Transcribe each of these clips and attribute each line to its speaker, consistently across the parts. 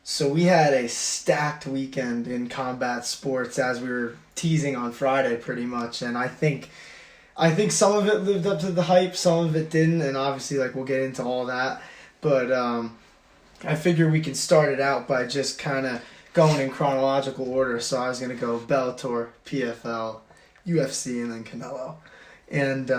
Speaker 1: So we had a stacked weekend in combat sports as we were teasing on Friday pretty much, and I think some of it lived up to the hype, some of it didn't, and obviously like we'll get into all that. But I figure we can start it out by just kind of going in chronological order. So I was going to go Bellator, PFL, UFC, and then Canelo. And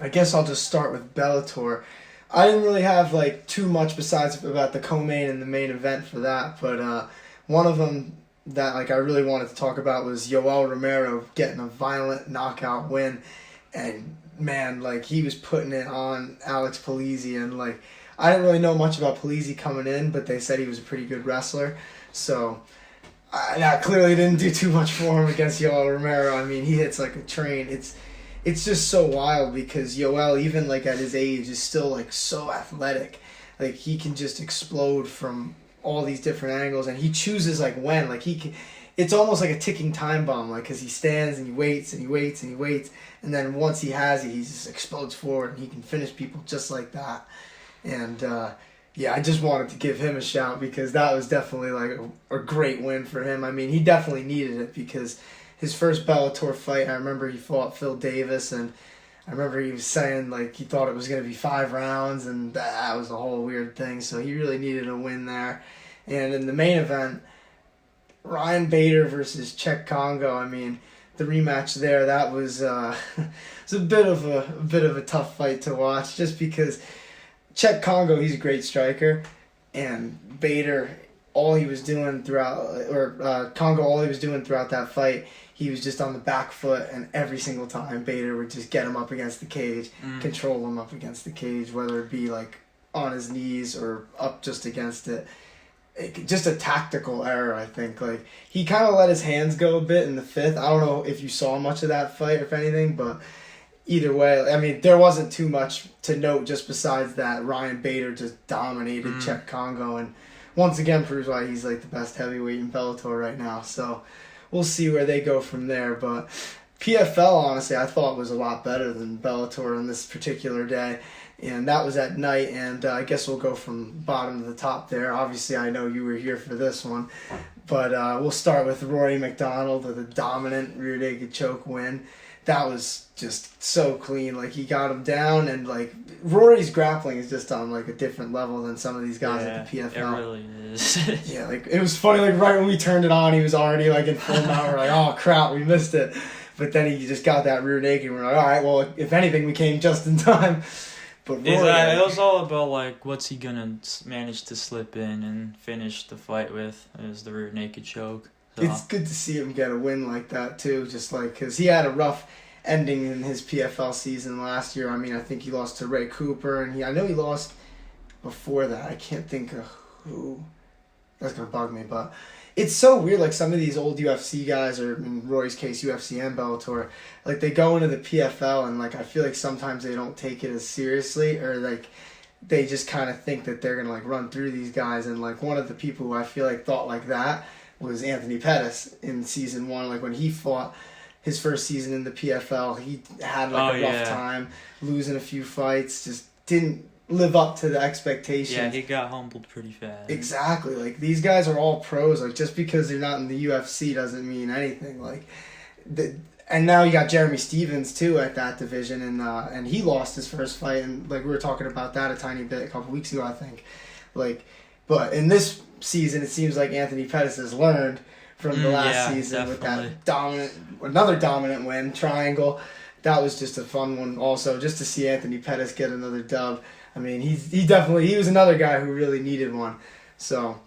Speaker 1: I guess I'll just start with Bellator. I didn't really have like too much besides about the co-main and the main event for that, but one of them that like I really wanted to talk about was Yoel Romero getting a violent knockout win, and man, like he was putting it on Alex Polizzi, and like I didn't really know much about Polizzi coming in, but they said he was a pretty good wrestler, so that clearly didn't do too much for him against Yoel Romero. I mean, he hits like a train. It's just so wild because Yoel, even like at his age, is still like so athletic. Like he can just explode from all these different angles, and he chooses like when. Like he can, it's almost like a ticking time bomb. Like because he stands and he waits and he waits and he waits, and then once he has it, he just explodes forward and he can finish people just like that. And yeah, I just wanted to give him a shout because that was definitely like a great win for him. I mean, he definitely needed it because his first Bellator fight, I remember he fought Phil Davis, and I remember he was saying like he thought it was going to be 5 rounds, and that was a whole weird thing. So he really needed a win there. And in the main event, Ryan Bader versus Czech Congo. I mean, the rematch there, that was it's a bit of a tough fight to watch, just because Czech Congo, he's a great striker, and Bader, all he was doing throughout, or Congo, all he was doing throughout that fight, he was just on the back foot, and every single time Bader would just get him up against the cage, control him up against the cage, whether it be like on his knees or up just against it. Just a tactical error, I think. Like he kind of let his hands go a bit in the 5th. I don't know if you saw much of that fight, if anything, but either way, I mean, there wasn't too much to note just besides that Ryan Bader just dominated Czech Congo, and once again proves why he's like the best heavyweight in Bellator right now. So we'll see where they go from there. But PFL, honestly, I thought was a lot better than Bellator on this particular day. And that was at night, and I guess we'll go from bottom to the top there. Obviously, I know you were here for this one. But we'll start with Rory McDonald with a dominant rear naked choke win. That was just so clean. Like, he got him down, and, like, Rory's grappling is just on, like, a different level than some of these guys at the PFL.
Speaker 2: It really is.
Speaker 1: Yeah, like, it was funny, like, right when we turned it on, he was already, like, in full mount. We're like, oh, crap, we missed it. But then he just got that rear naked, and we're like, all right, well, if anything, we came just in time. But Rory,
Speaker 2: it was all about, like, what's he going to manage to slip in and finish the fight with, is the rear naked choke. So.
Speaker 1: It's good to see him get a win like that, too, just like, because he had a rough ending in his PFL season last year. I mean, I think he lost to Ray Cooper, and I know he lost before that. I can't think of who. That's going to bug me, but it's so weird. Like, some of these old UFC guys, or in Rory's case, UFC and Bellator, like, they go into the PFL, and, like, I feel like sometimes they don't take it as seriously, or, like, they just kind of think that they're going to, like, run through these guys. And, like, one of the people who I feel like thought like that was Anthony Pettis in season 1. Like, when he fought his first season in the PFL, he had, like, a rough time, losing a few fights, just didn't live up to the expectations.
Speaker 2: Yeah, he got humbled pretty fast.
Speaker 1: Exactly. Like, these guys are all pros. Like, just because they're not in the UFC doesn't mean anything. Like, and now you got Jeremy Stevens, too, at that division, and he lost his first fight, and, like, we were talking about that a tiny bit a couple weeks ago, I think. Like, but in this season, it seems like Anthony Pettis has learned from the last season
Speaker 2: definitely.
Speaker 1: With that another dominant win, Triangle. That was just a fun one also, just to see Anthony Pettis get another dub. I mean, he was another guy who really needed one. So,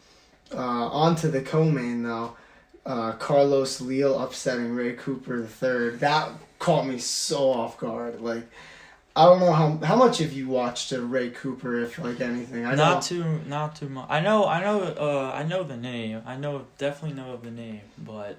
Speaker 1: on to the co-main, though. Carlos Leal upsetting Ray Cooper III. That caught me so off guard. Like, I don't know how much have you watched Ray Cooper, if like anything.
Speaker 2: Not too much. I know the name. Definitely know of the name, but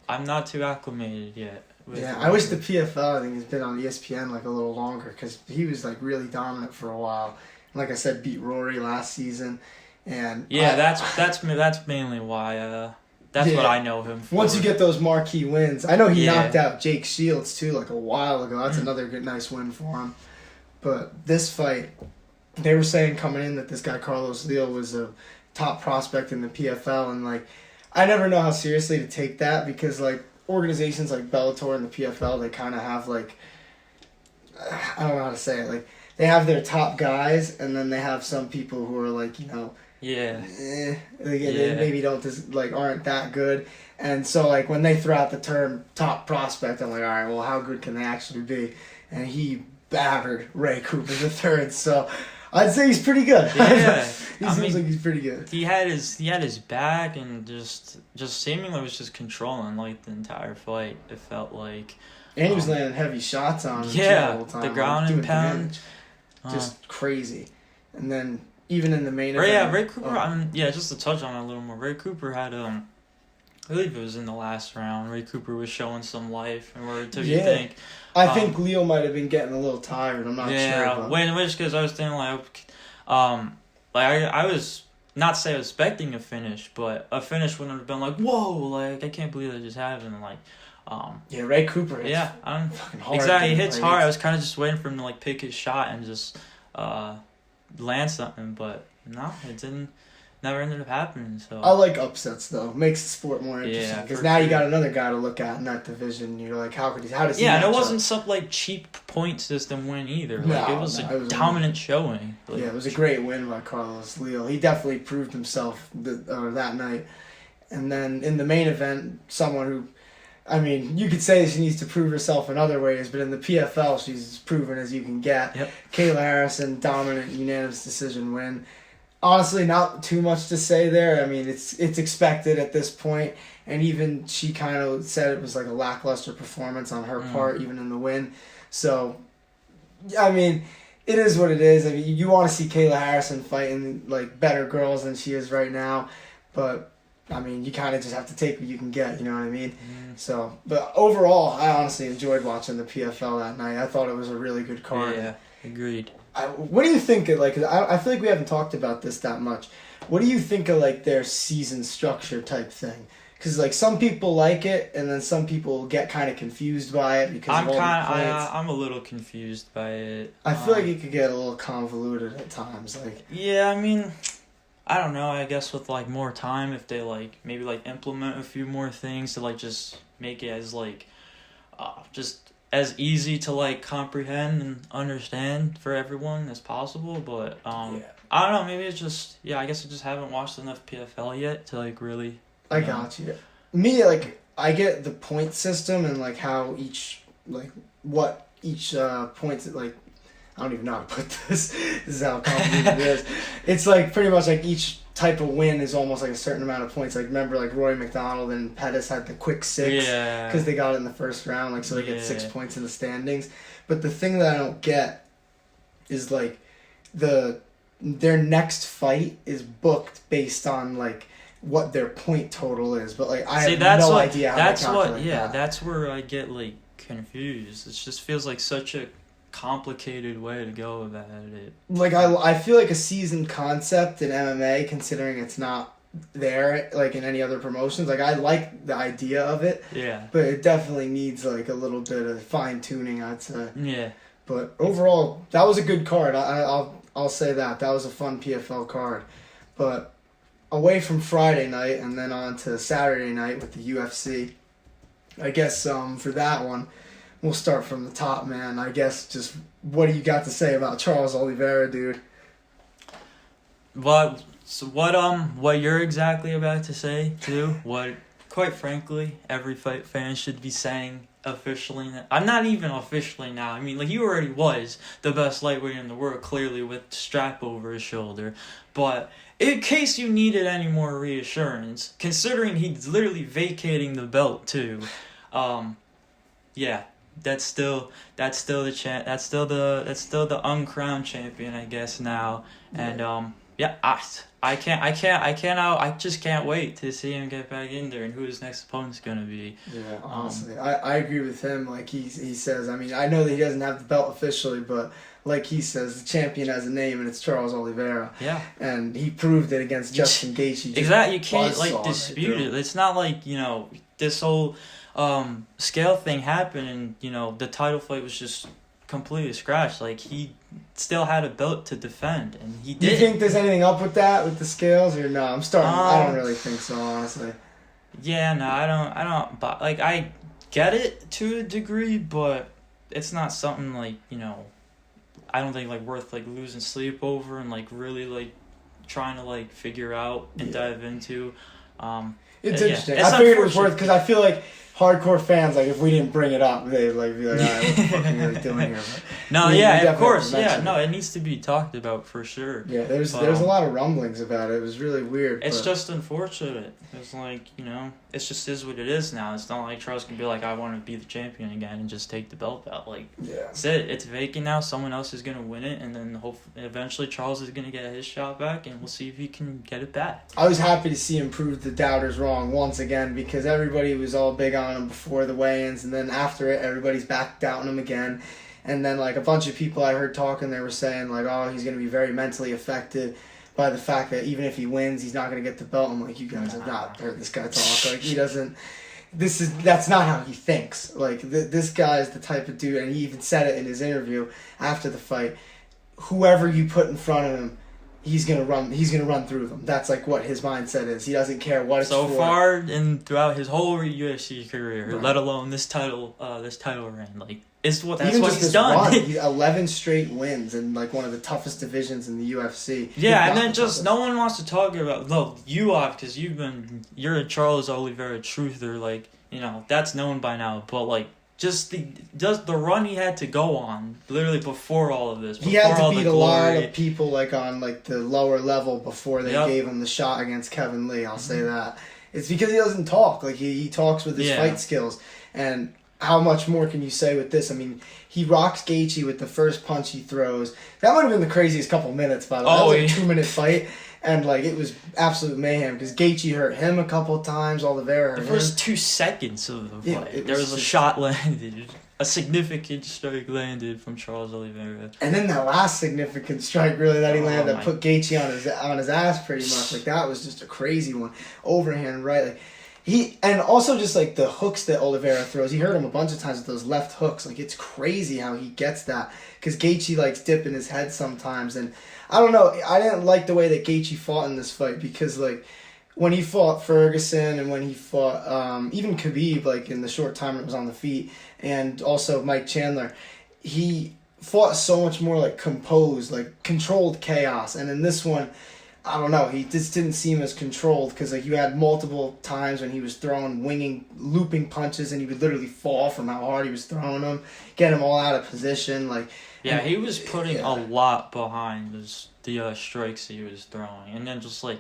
Speaker 2: I'm not too acclimated yet.
Speaker 1: I wish the PFL, I think, has been on ESPN like a little longer, because he was like really dominant for a while. And like I said, beat Rory last season, and
Speaker 2: that's mainly why. That's what I know him for.
Speaker 1: Once you get those marquee wins, I know he knocked out Jake Shields too, like a while ago. That's another good, nice win for him. But this fight, they were saying coming in that this guy Carlos Leal was a top prospect in the PFL, and like I never know how seriously to take that because like organizations like Bellator and the PFL, they kind of have like, I don't know how to say it, like they have their top guys and then they have some people who are like, you know, they maybe don't aren't that good. And so like when they throw out the term top prospect, I'm like, all right, well, how good can they actually be? And he battered Ray Cooper the third, so I'd say he's pretty good.
Speaker 2: Yeah,
Speaker 1: he seems like he's pretty good.
Speaker 2: He had his back and just seemingly was just controlling like the entire fight. It felt like,
Speaker 1: and he was landing heavy shots on him
Speaker 2: yeah,
Speaker 1: the whole time,
Speaker 2: the ground and pound,
Speaker 1: just crazy. And then even in the main event,
Speaker 2: Ray Cooper. Just to touch on it a little more, Ray Cooper had I believe it was in the last round. Ray Cooper was showing some life, and where did you think?
Speaker 1: I think Leo might have been getting a little tired. I'm not sure.
Speaker 2: Yeah, which because I was thinking I was not say I was expecting a finish, but a finish would have been like, whoa, like I can't believe that just happened. Like,
Speaker 1: Ray Cooper.
Speaker 2: I'm
Speaker 1: fucking hard.
Speaker 2: Exactly, he hits hard. I was kind of just waiting for him to like pick his shot and just land something, but no, it didn't. Never ended up happening. So
Speaker 1: I like upsets though. Makes the sport more interesting because now you got another guy to look at in that division. You're like, how does he?
Speaker 2: Yeah, and it wasn't some like cheap point system win either. Like it was a dominant showing. Like,
Speaker 1: it was a great win by Carlos Leal. He definitely proved himself that night. And then in the main event, someone who, I mean, you could say she needs to prove herself in other ways, but in the PFL, she's as proven as you can get.
Speaker 2: Yep.
Speaker 1: Kayla Harrison, dominant unanimous decision win. Honestly, not too much to say there. I mean, it's expected at this point, and even she kind of said it was like a lackluster performance on her part, even in the win. So, I mean, it is what it is. I mean, you want to see Kayla Harrison fighting like better girls than she is right now, but I mean, you kind of just have to take what you can get. You know what I mean? So, but overall, I honestly enjoyed watching the PFL that night. I thought it was a really good card.
Speaker 2: Yeah, agreed.
Speaker 1: What do you think of, like, I feel like we haven't talked about this that much. What do you think of, like, their season structure type thing? Because, like, some people like it, and then some people get kind of confused by it because of all the points.
Speaker 2: I'm a little confused by it.
Speaker 1: I feel like it could get a little convoluted at times. Like,
Speaker 2: yeah, I mean, I don't know. I guess with, like, more time, if they, like, maybe, like, implement a few more things to, like, just make it as, like, just as easy to like comprehend and understand for everyone as possible, but I don't know, maybe it's just I guess I just haven't watched enough PFL yet to like really
Speaker 1: got you. Me, like, I get the point system and like how each points, like, I don't even know how to put this. This is how complicated it is. It's like pretty much like each type of win is almost like a certain amount of points. Like, remember, like Roy McDonald and Pettis had the quick 6 because they got it in the first round, like, so they get 6 points in the standings. But the thing that I don't get is like their next fight is booked based on like what their point total is. But like I have no idea how to calculate that.
Speaker 2: That's where I get like confused. It just feels like such a complicated way to go about it.
Speaker 1: Like I feel like a season concept in MMA, considering it's not there like in any other promotions. Like, I like the idea of it.
Speaker 2: Yeah. But
Speaker 1: it definitely needs like a little bit of fine tuning, I'd say.
Speaker 2: Yeah.
Speaker 1: But overall, that was a good card. I'll say that was a fun PFL card. But away from Friday night and then on to Saturday night with the UFC. I guess for that one, we'll start from the top, man. I guess just what do you got to say about Charles Oliveira, dude?
Speaker 2: What you're exactly about to say, too, what, quite frankly, every fight fan should be saying officially. I'm not even officially now. I mean, like, he already was the best lightweight in the world, clearly, with the strap over his shoulder. But in case you needed any more reassurance, considering he's literally vacating the belt, too, that's still the uncrowned champion, I guess, now. And I just can't wait to see him get back in there and who his next opponent's gonna be.
Speaker 1: Yeah, honestly, I agree with him. Like he says, I mean, I know that he doesn't have the belt officially, but like he says, the champion has a name and it's Charles Oliveira.
Speaker 2: Yeah,
Speaker 1: and he proved it against Justin Gaethje.
Speaker 2: Exactly, you can't like dispute it. It's not like this whole scale thing happened and the title fight was just completely scratched. Like, he still had a belt to defend, and he
Speaker 1: Do
Speaker 2: did.
Speaker 1: you think there's anything up with that, with the scales, or no? I don't really think so, honestly.
Speaker 2: Yeah, no, I don't, but, like, I get it to a degree, but it's not something, like, I don't think, like, worth, like, losing sleep over and, like, really, like, trying to, like, figure out and dive into.
Speaker 1: It's
Speaker 2: yeah,
Speaker 1: interesting.
Speaker 2: it's
Speaker 1: I figured it was worth, because I feel like hardcore fans, like, if we didn't bring it up, they'd, like, be like, all right, what the fuck are you really doing here? But
Speaker 2: no,
Speaker 1: we
Speaker 2: of course,
Speaker 1: mention
Speaker 2: it needs to be talked about for sure.
Speaker 1: Yeah, there's a lot of rumblings about it. It was really weird.
Speaker 2: It's just unfortunate. It's like, it just is what it is now. It's not like Charles can be like, I want to be the champion again and just take the belt out. Like, that's it. It's vacant now. Someone else is going to win it, and then hopefully, eventually Charles is going to get his shot back, and we'll see if he can get it back.
Speaker 1: I was happy to see him prove the doubters wrong once again, because everybody was all big on him before the weigh-ins, and then after it, everybody's back doubting him again. And then, like, a bunch of people I heard talking, they were saying, like, oh, he's going to be very mentally affected by the fact that even if he wins, he's not going to get the belt. I'm like, you guys have not heard this guy talk. Like, he doesn't... That's not how he thinks. Like, this guy is the type of dude, and he even said it in his interview after the fight, whoever you put in front of him, he's gonna run through them. That's like what his mindset is. He doesn't care what it's
Speaker 2: so
Speaker 1: for.
Speaker 2: far and throughout his whole UFC career,
Speaker 1: Right.
Speaker 2: let alone this title reign, like that's
Speaker 1: Even
Speaker 2: what
Speaker 1: just
Speaker 2: he's
Speaker 1: this
Speaker 2: done.
Speaker 1: Run, 11 straight wins in like one of the toughest divisions in the UFC.
Speaker 2: Yeah, and then just no one wants to talk about you off because you're a Charles Oliveira truther, like that's known by now. But like just the run he had to go on, literally before all of this.
Speaker 1: He had to beat a lot of people like on like the lower level before they gave him the shot against Kevin Lee. I'll say that. It's because he doesn't talk. Like he talks with his fight skills. And how much more can you say with this? I mean, he rocks Gaethje with the first punch he throws. That might have been the craziest couple minutes, by the way. That was like a 2-minute fight. And, like, it was absolute mayhem because Gaethje hurt him a couple times. Oliveira hurt him.
Speaker 2: The first 2 seconds of the fight, there was a shot landed. A significant strike landed from Charles Oliveira.
Speaker 1: And then that last significant strike, really, that he landed that put Gaethje on his ass pretty much. Like, that was just a crazy one. Overhand, right? Like, and also just, like, the hooks that Oliveira throws. He hurt him a bunch of times with those left hooks. Like, it's crazy how he gets that. Because Gaethje likes dipping his head sometimes. And I don't know. I didn't like the way that Gaethje fought in this fight. Because, like, when he fought Ferguson and when he fought even Khabib, like, in the short time it was on the feet, and also Mike Chandler, he fought so much more, like, composed, like, controlled chaos. And in this one, I don't know, he just didn't seem as controlled because like you had multiple times when he was throwing looping punches and he would literally fall from how hard he was throwing them, get him all out of position. Like
Speaker 2: he was putting a lot behind the strikes he was throwing, and then just like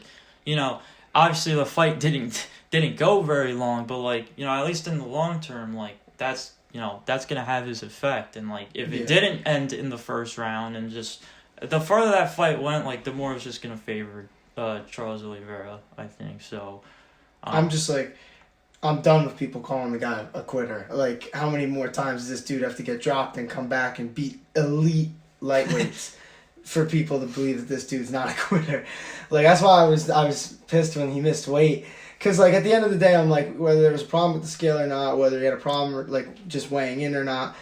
Speaker 2: obviously the fight didn't go very long, but like at least in the long term, like that's gonna have his effect, and like if it didn't end in the first round and just. The further that fight went, like the more it was just gonna favor Charles Oliveira, I think. So
Speaker 1: I'm just like, I'm done with people calling the guy a quitter. Like, how many more times does this dude have to get dropped and come back and beat elite lightweights for people to believe that this dude's not a quitter? Like, that's why I was pissed when he missed weight. Because, like, at the end of the day, I'm like, whether there was a problem with the scale or not, whether he had a problem, like, just weighing in or not,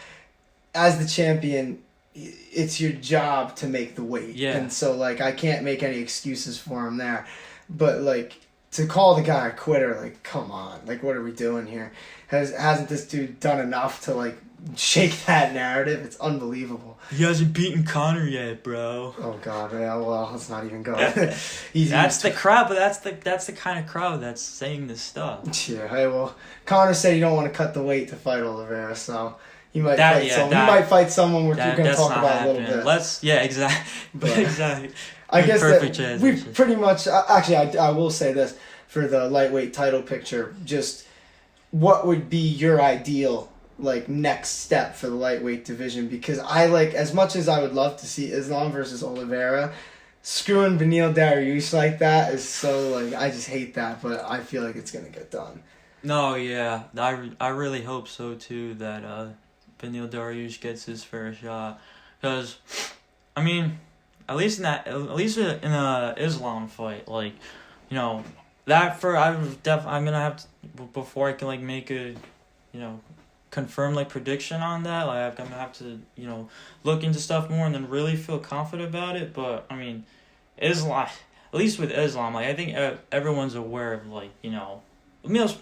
Speaker 1: as the champion, it's your job to make the weight.
Speaker 2: Yeah.
Speaker 1: And so, like, I can't make any excuses for him there. But, like, to call the guy a quitter, like, come on. Like, what are we doing here? Hasn't this dude done enough to, like, shake that narrative? It's unbelievable.
Speaker 2: He hasn't beaten Conor yet, bro.
Speaker 1: Oh, God. Yeah, well, let's not even go.
Speaker 2: That's the crowd, but that's the kind of crowd that's saying this stuff.
Speaker 1: Yeah, hey, well, Conor said he don't want to cut the weight to fight Oliveira, so... He might fight someone we're going to talk about a little bit.
Speaker 2: Exactly.
Speaker 1: I guess that we've pretty much... Actually, I will say this. For the lightweight title picture, just what would be your ideal next step for the lightweight division? Because I as much as I would love to see Islam versus Oliveira, screwing Beneil Dariush like that is so... I just hate that, but I feel like it's going to get done.
Speaker 2: No, yeah. I really hope so, too, that... Beneil Dariush gets his fair shot, because, I mean, at least in a Islam fight, I'm gonna have to, before I can make a, confirmed like prediction on that. Like I'm gonna have to look into stuff more and then really feel confident about it. But I mean, Islam, at least with Islam, like I think everyone's aware of like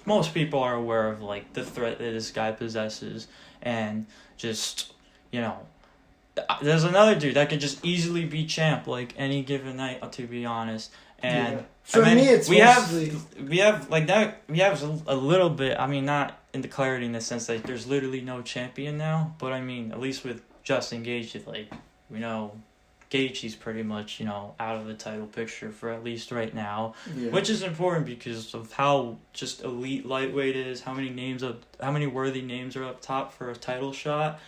Speaker 2: most people are aware of like the threat that this guy possesses, and just there's another dude that could just easily be champ like any given night, to be honest. And
Speaker 1: for me, it's
Speaker 2: we have like that. We have a little bit. I mean, not in the clarity in the sense that there's literally no champion now, but I mean, at least with Justin Gaethje, like we know Gaethje's pretty much out of the title picture for at least right now, which is important because of how just elite lightweight is. How many worthy names are up top for a title shot.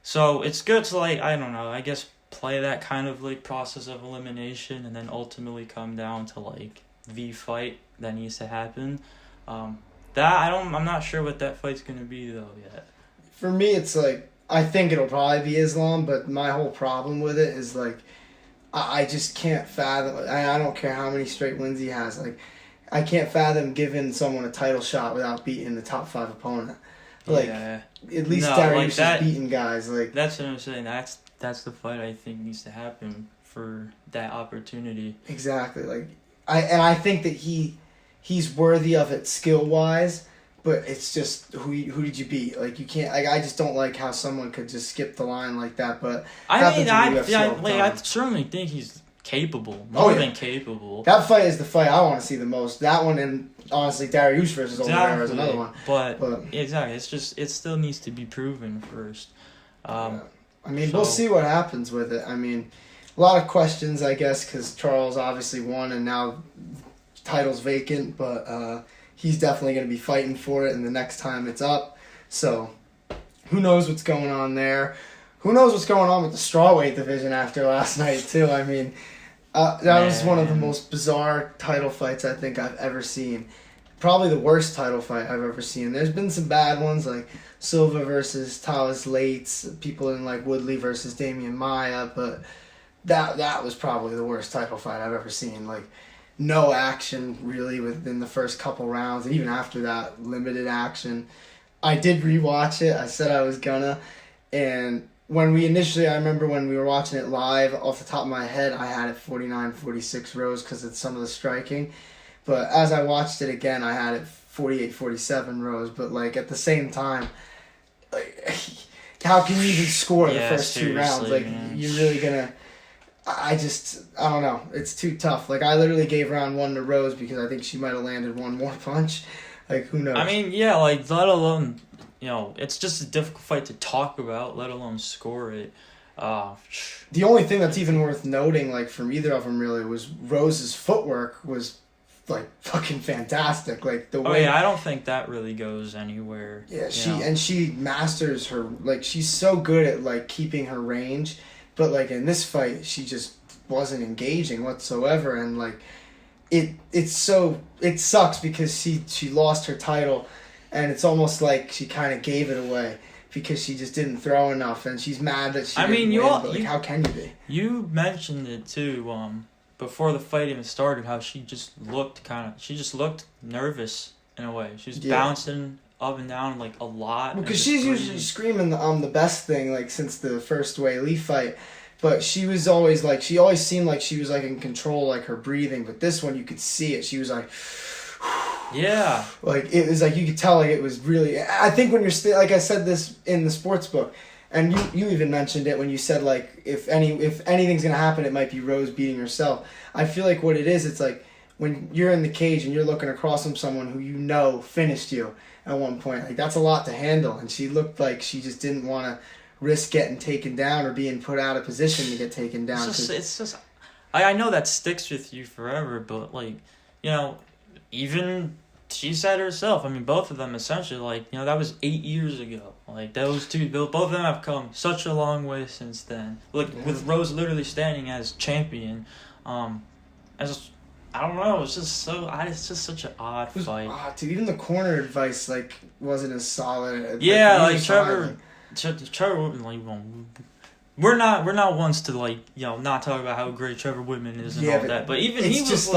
Speaker 2: So it's good to like I don't know. I guess play that kind of like process of elimination and then ultimately come down to like the fight that needs to happen. I'm not sure what that fight's gonna be though yet.
Speaker 1: For me, it's like I think it'll probably be Islam, but my whole problem with it is like I just can't fathom. I don't care how many straight wins he has. Like I can't fathom giving someone a title shot without beating the top 5 opponent. Like at least Darius is beating guys. Like
Speaker 2: that's what I'm saying. That's the fight I think needs to happen for that opportunity.
Speaker 1: Exactly. Like I think that he's worthy of it skill wise, but it's just who did you beat? Like you can't. Like I just don't like how someone could just skip the line like that. But
Speaker 2: I certainly think he's capable, more than capable.
Speaker 1: That fight is the fight I want to see the most. That one and honestly Darius versus Oliveira is another one.
Speaker 2: But exactly, it still needs to be proven first.
Speaker 1: I mean, we'll see what happens with it. I mean, a lot of questions, I guess, because Charles obviously won and now title's vacant, but he's definitely going to be fighting for it and the next time it's up. So, who knows what's going on there. Who knows what's going on with the strawweight division after last night, too. I mean, that was one of the most bizarre title fights I think I've ever seen. Probably the worst title fight I've ever seen. There's been some bad ones like Silva versus Talis Lates, people in like Woodley versus Damian Maia, but that was probably the worst title fight I've ever seen. Like no action really within the first couple rounds, and even after that, limited action. I did rewatch it. I said I was gonna, and I remember when we were watching it live, off the top of my head, I had it 49-46 rows because of some of the striking. But as I watched it again, I had it 48-47 rows. But like at the same time, like how can you even score the first 2 rounds? Like you're really gonna. I don't know. It's too tough. Like I literally gave round 1 to Rose because I think she might have landed one more punch. Like who knows? I
Speaker 2: mean, like let alone it's just a difficult fight to talk about, let alone score it.
Speaker 1: The only thing that's even worth noting, like from either of them, really, was Rose's footwork was like fucking fantastic. Like the way.
Speaker 2: I don't think that really goes anywhere.
Speaker 1: Yeah, she masters her. Like she's so good at like keeping her range, but like in this fight, she just wasn't engaging whatsoever, and like it sucks because she lost her title, and it's almost like she kind of gave it away. Because she just didn't throw enough, and she's mad that she didn't win, but like, how can you be?
Speaker 2: You mentioned it too, before the fight even started, how she just looked nervous in a way. She was bouncing up and down like a lot.
Speaker 1: Because she's usually screaming the best thing like since the first Wei Li fight, but she always seemed like she was like in control, like her breathing. But this one, you could see it. She was like.
Speaker 2: Yeah.
Speaker 1: Like, it was like, you could tell, like, it was really... I think when you're still... Like, I said this in the sports book, and you even mentioned it when you said, like, if anything's going to happen, it might be Rose beating herself. I feel like what it is, it's like, when you're in the cage and you're looking across from someone who finished you at one point, like, that's a lot to handle, and she looked like she just didn't want to risk getting taken down or being put out of position to get taken down.
Speaker 2: It's just... I know that sticks with you forever, but, like, even she said herself, I mean, both of them essentially, like, that was 8 years ago. Like, those two, both of them have come such a long way since then. Like, with Rose literally standing as champion. I don't know, it's just such an odd fight.
Speaker 1: Odd, dude. Even the corner advice, like, wasn't as solid.
Speaker 2: Yeah, like, Trevor, like, we're not ones to like not talk about how great Trevor Whitman is and all that. But even he was
Speaker 1: just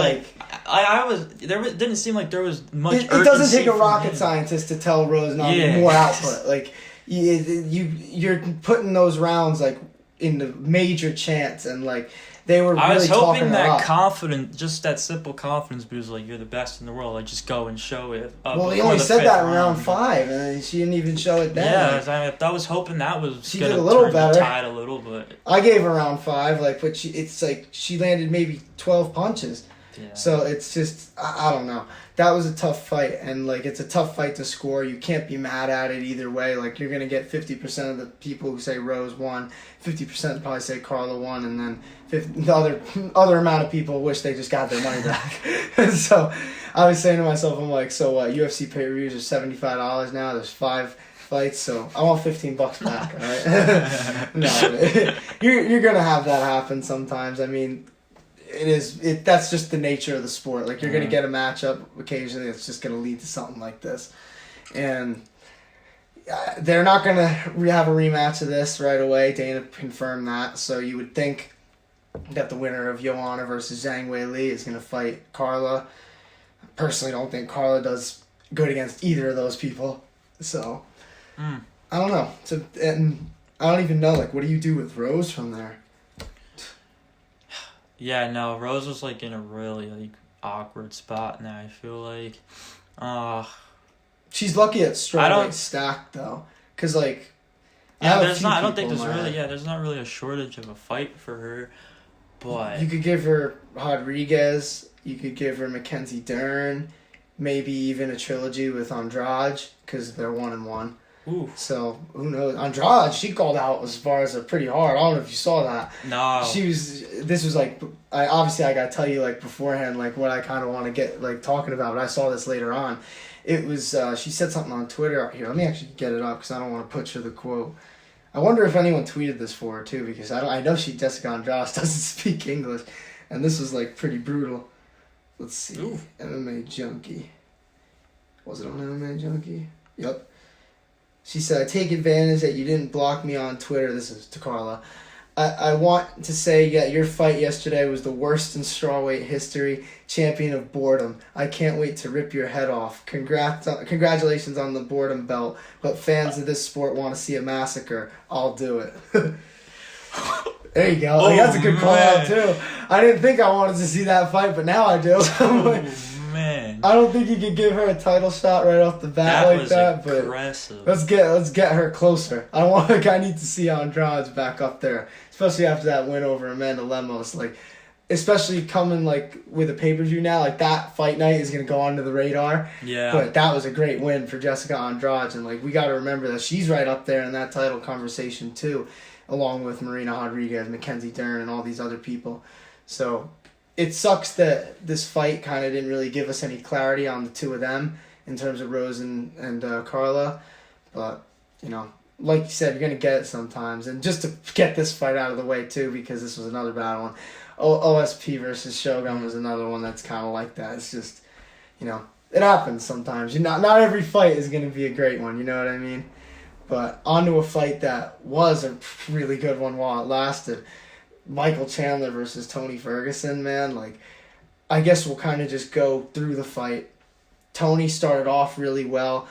Speaker 2: didn't seem like there was much.
Speaker 1: It doesn't take a rocket scientist to tell Rose not more output. Like you're putting those rounds like in the major chance, and like they were. I was hoping
Speaker 2: that confidence, just that simple confidence, because like you're the best in the world. Like just go and show it.
Speaker 1: Well, he only said that in round 5, and she didn't even show it then.
Speaker 2: Yeah, I was hoping that was
Speaker 1: she did a little better.
Speaker 2: The tide a little, but
Speaker 1: I gave her round 5, but it's like she landed maybe 12 punches. Yeah. So it's just I don't know. That was a tough fight, and like it's a tough fight to score. You can't be mad at it either way. Like you're gonna get 50% of the people who say Rose won, 50% probably say Carla won, and then the other amount of people wish they just got their money back. So I was saying to myself, I'm like, so what? UFC pay-per-views are $75 now. There's 5 fights, so I want $15 back. All right? No, you're gonna have that happen sometimes. I mean. That's just the nature of the sport. Like you're gonna get a matchup occasionally that's just gonna lead to something like this, and they're not gonna have a rematch of this right away. Dana confirmed that, so you would think that the winner of Joanna versus Zhang Weili is gonna fight Carla. I personally don't think Carla does good against either of those people, so I don't know. So and I don't even know what do you do with Rose from there?
Speaker 2: Yeah, no, Rose was in a really awkward spot now. I feel like,
Speaker 1: she's lucky at strawweight stacked though, because
Speaker 2: there's not really a shortage of a fight for her, but
Speaker 1: you could give her Rodriguez, you could give her Mackenzie Dern, maybe even a trilogy with Andrade because they're 1-1.
Speaker 2: Ooh.
Speaker 1: So who knows? Andrade, she called out as far as pretty hard. I don't know if you saw that.
Speaker 2: No.
Speaker 1: This was I gotta tell you beforehand what I kind of want to get talking about. But I saw this later on. It was she said something on Twitter here. Let me actually get it up because I don't want to butcher the quote. I wonder if anyone tweeted this for her too because I know Jessica Andrade doesn't speak English, and this was pretty brutal. Let's see.
Speaker 2: Ooh.
Speaker 1: MMA Junkie. Was it on MMA Junkie? Yep. She said, I take advantage that you didn't block me on Twitter. This is to Carla. I want to say that your fight yesterday was the worst in strawweight history. Champion of boredom. I can't wait to rip your head off. Congratulations on the boredom belt. But fans of this sport want to see a massacre. I'll do it. There you go. That's a good call out, too. I didn't think I wanted to see that fight, but now I do.
Speaker 2: Man.
Speaker 1: I don't think you could give her a title shot right off the bat but
Speaker 2: aggressive.
Speaker 1: Let's get her closer. I need to see Andrade back up there, especially after that win over Amanda Lemos. Especially coming with a pay-per-view now, that fight night is gonna go onto the radar.
Speaker 2: Yeah.
Speaker 1: But that was a great win for Jessica Andrade, and we got to remember that she's right up there in that title conversation too, along with Marina Rodriguez, Mackenzie Dern, and all these other people. So. It sucks that this fight kind of didn't really give us any clarity on the two of them in terms of Rose and Carla. But, like you said, you're going to get it sometimes. And just to get this fight out of the way, too, because this was another bad one. OSP versus Shogun was another one that's kind of like that. It's just, it happens sometimes. Not every fight is going to be a great one, you know what I mean? But onto a fight that was a really good one while it lasted. Michael Chandler versus Tony Ferguson, man. I guess we'll kind of just go through the fight. Tony started off really well.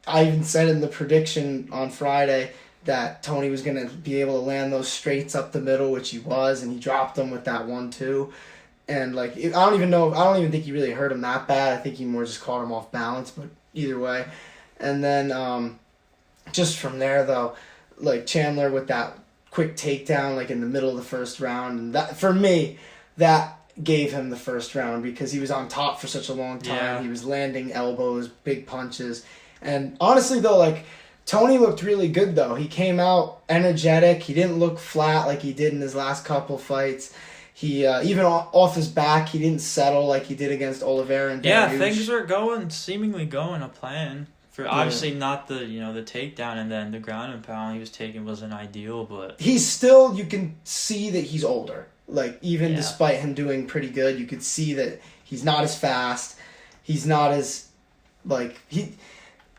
Speaker 1: I even said in the prediction on Friday that Tony was going to be able to land those straights up the middle, which he was, and he dropped them with that 1-2. And, I don't even think he really hurt him that bad. I think he more just caught him off balance, but either way. And then, just from there, though, Chandler with that quick takedown in the middle of the first round, and that for me that gave him the first round because he was on top for such a long time.
Speaker 2: Yeah.
Speaker 1: He was landing elbows, big punches, and honestly though Tony looked really good though. He came out energetic. He didn't look flat like he did in his last couple fights. He even off his back he didn't settle like he did against Oliveira and Dariush.
Speaker 2: Things were seemingly going to plan. For obviously not the the takedown and then the ground and pound he was taking wasn't ideal, but
Speaker 1: he's still, you can see that he's older. Despite him doing pretty good, you could see that he's not as fast. He's not as I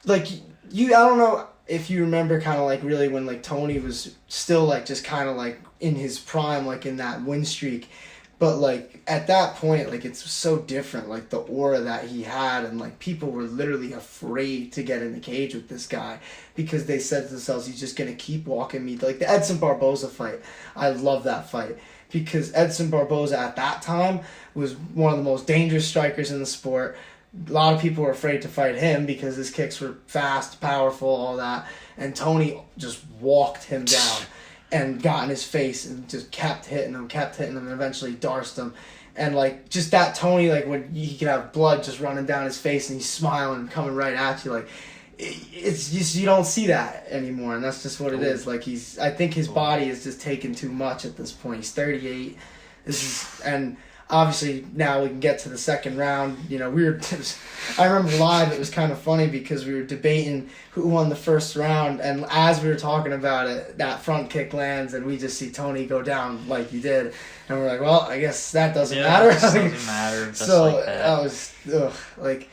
Speaker 1: don't know. if you remember kind of like really when like Tony was still like just kind of like in his prime, like in that win streak. But like at that point, like it's so different, like the aura that he had, and like people were literally afraid to get in the cage with this guy because they said to themselves, he's just gonna keep walking me. Like the Edson Barboza fight, I love that fight because Edson Barboza at that time was one of the most dangerous strikers in the sport. A lot of people were afraid to fight him because his kicks were fast, powerful, all that, and Tony just walked him down. And got in his face and just kept hitting him, and eventually darced him. And, like, just that Tony, like, when he could have blood just running down his face and he's smiling and coming right at you, like, it's just, you don't see that anymore. And that's just what it is. Like, I think his body is just taking too much at this point. He's 38. And obviously now we can get to the second round. You know, I remember live, it was kind of funny because we were debating who won the first round, and as we were talking about it, that front kick lands and we just see Tony go down like he did, and we're like, well, I guess that doesn't matter.
Speaker 2: It doesn't matter. Just
Speaker 1: So
Speaker 2: like that
Speaker 1: was like,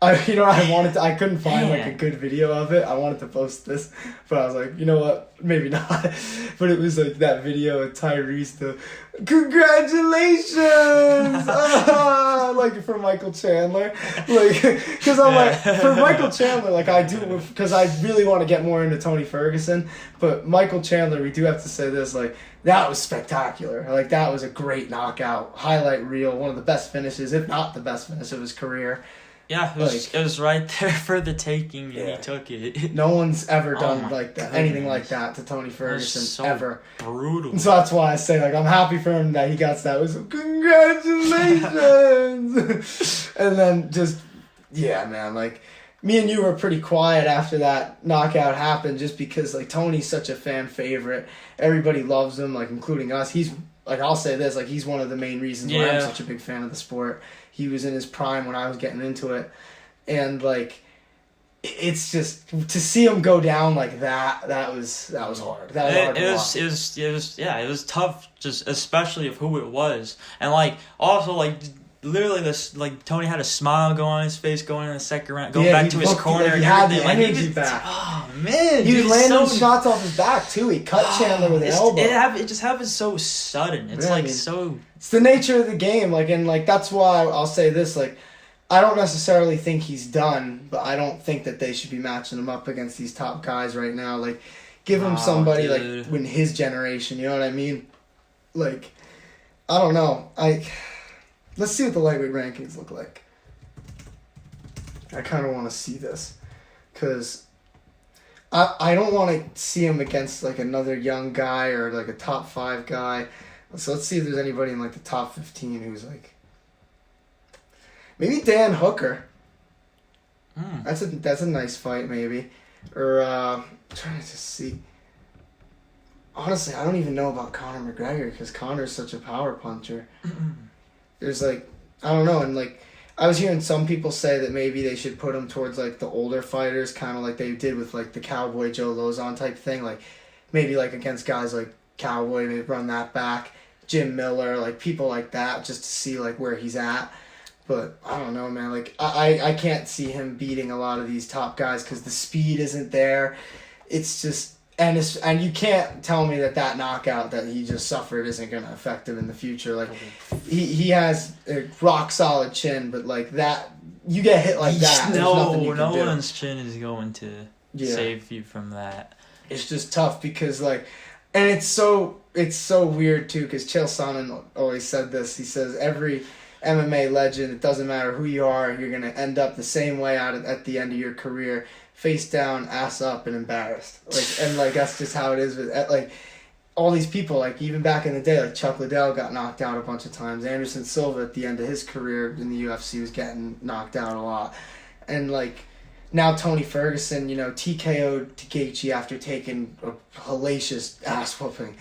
Speaker 1: I couldn't find like a good video of it. I wanted to post this, but I was like, you know what, maybe not. But it was like that video of Tyrese, the congratulations, like for Michael Chandler, like because I'm like for Michael Chandler, like I do because I really want to get more into Tony Ferguson, but Michael Chandler, we do have to say this, like that was spectacular, like that was a great knockout, highlight reel, one of the best finishes, if not the best finish of his career.
Speaker 2: Yeah, it was right there for the taking, and he took it.
Speaker 1: No one's ever done like that, anything like that to Tony Ferguson,
Speaker 2: so
Speaker 1: ever.
Speaker 2: Brutal.
Speaker 1: So that's why I say, like, I'm happy for him that he got that. It was congratulations! And then just, yeah, man, like, me and you were pretty quiet after that knockout happened just because, like, Tony's such a fan favorite. Everybody loves him, like, including us. He's, like, I'll say this, like, he's one of the main reasons why I'm such a big fan of the sport. He was in his prime when I was getting into it. And, like, it's just, to see him go down like that was hard. That was hard to watch.
Speaker 2: It was tough, just especially of who it was. And, like, also, like, literally, this, like, Tony had a smile go on his face going in the second round, going back to his corner.
Speaker 1: Like he had the energy back.
Speaker 2: Oh, man.
Speaker 1: He was landing shots off his back, too. He cut Chandler with an elbow.
Speaker 2: It just happens so sudden. It's so...
Speaker 1: It's the nature of the game, like, and like that's why I'll say this, like, I don't necessarily think he's done, but I don't think that they should be matching him up against these top guys right now. Like, give him somebody like in his generation, you know what I mean? Like, I don't know. Let's see what the lightweight rankings look like. I kind of want to see this, because I don't want to see him against like another young guy or like a top 5 guy. So let's see if there's anybody in like the top 15 who's like, maybe Dan Hooker. That's a nice fight maybe, or I'm trying to just see. Honestly, I don't even know about Conor McGregor because Conor's such a power puncher. There's like, I don't know, and like I was hearing some people say that maybe they should put him towards like the older fighters, kind of like they did with like the Cowboy Joe Lozon type thing, like maybe like against guys like Cowboy, maybe run that back, Jim Miller, like people like that, just to see like where he's at. But I don't know, man. Like I can't see him beating a lot of these top guys because the speed isn't there. It's just and you can't tell me that knockout that he just suffered isn't gonna affect him in the future. Like he has a rock solid chin, but like that you get hit like that. No
Speaker 2: one's chin is going to save you from that.
Speaker 1: It's just tough because like. And it's so weird too because Chael Sonnen always said this. He says every MMA legend, it doesn't matter who you are, you're gonna end up the same way at the end of your career, face down, ass up, and embarrassed. Like and like that's just how it is with like all these people. Like even back in the day, like Chuck Liddell got knocked out a bunch of times. Anderson Silva at the end of his career in the UFC was getting knocked out a lot, and like. Now Tony Ferguson, you know, TKO'd Gaethje after taking a hellacious ass whooping.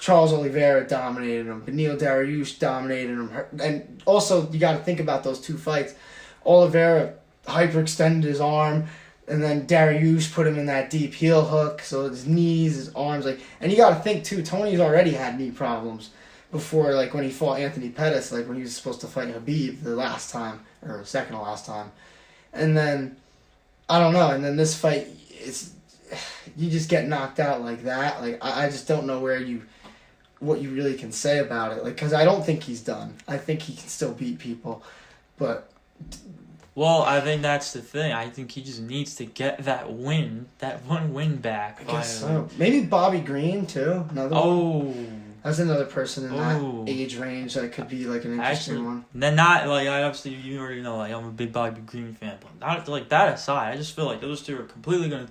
Speaker 1: Charles Oliveira dominated him. Beneil Dariush dominated him. And also, you got to think about those two fights. Oliveira hyperextended his arm, and then Dariush put him in that deep heel hook. So his knees, his arms, like, and you got to think too. Tony's already had knee problems before, like when he fought Anthony Pettis, like when he was supposed to fight Khabib the last time or second to last time, and then. I don't know, and then this fight, you just get knocked out like that. Like, I just don't know what you really can say about it. Like, because I don't think he's done. I think he can still beat people, but.
Speaker 2: Well, I think that's the thing. I think he just needs to get that one win back.
Speaker 1: I guess so. Maybe Bobby Green too. Another one. That's another person in that age range that could be like an interesting one.
Speaker 2: Then not like I obviously you already know like I'm a big Bobby Green fan, but not like that aside. I just feel like those two are completely gonna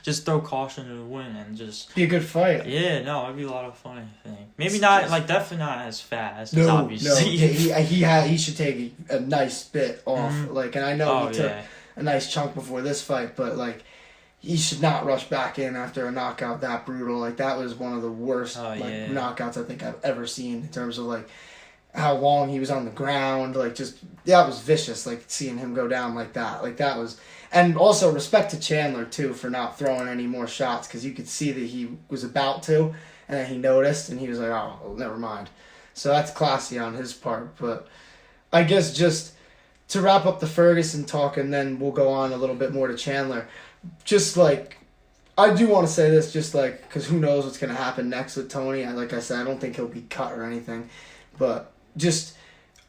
Speaker 2: just throw caution to the wind and just
Speaker 1: be a good fight.
Speaker 2: Yeah, no, it'd be a lot of fun. I think maybe not like definitely not as fast.
Speaker 1: No,
Speaker 2: obviously.
Speaker 1: he should take a nice bit off. Like, and I know he took a nice chunk before this fight, but he should not rush back in after a knockout that brutal. Like, that was one of the worst knockouts I think I've ever seen in terms of, like, how long he was on the ground. Like, just, that was vicious, like, seeing him go down like that. Like, that was... And also, respect to Chandler, too, for not throwing any more shots, because you could see that he was about to, and then he noticed, and he was like, oh, well, never mind. So that's classy on his part. But I guess just to wrap up the Ferguson talk, and then we'll go on a little bit more to Chandler... Just like, I do want to say this, just like, because who knows what's going to happen next with Tony. Like I said, I don't think he'll be cut or anything. But just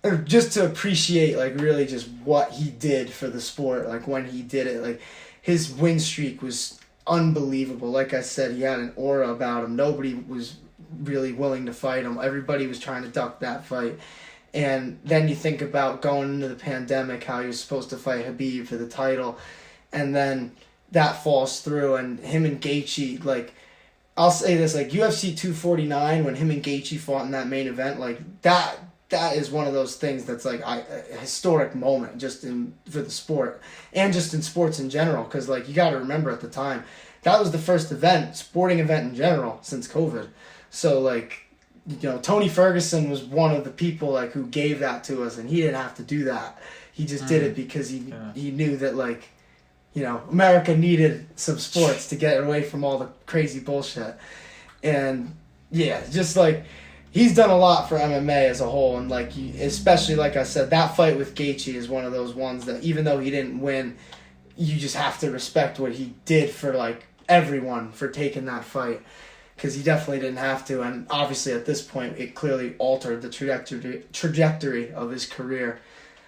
Speaker 1: to appreciate, like, really just what he did for the sport, like, when he did it. Like, his win streak was unbelievable. Like I said, he had an aura about him. Nobody was really willing to fight him. Everybody was trying to duck that fight. And then you think about going into the pandemic, how he was supposed to fight Khabib for the title. And then... that falls through, and him and Gaethje, like, I'll say this, like, UFC 249, when him and Gaethje fought in that main event, like, that is one of those things that's, like, a historic moment just for the sport, and just in sports in general, because, like, you got to remember at the time, that was the first sporting event in general, since COVID. So, like, you know, Tony Ferguson was one of the people, like, who gave that to us, and he didn't have to do that. He just did it because he knew that, like, you know, America needed some sports to get away from all the crazy bullshit. And, yeah, just, like, he's done a lot for MMA as a whole. And, like, especially, like I said, that fight with Gaethje is one of those ones that, even though he didn't win, you just have to respect what he did for, like, everyone for taking that fight. Because he definitely didn't have to. And, obviously, at this point, it clearly altered the trajectory of his career.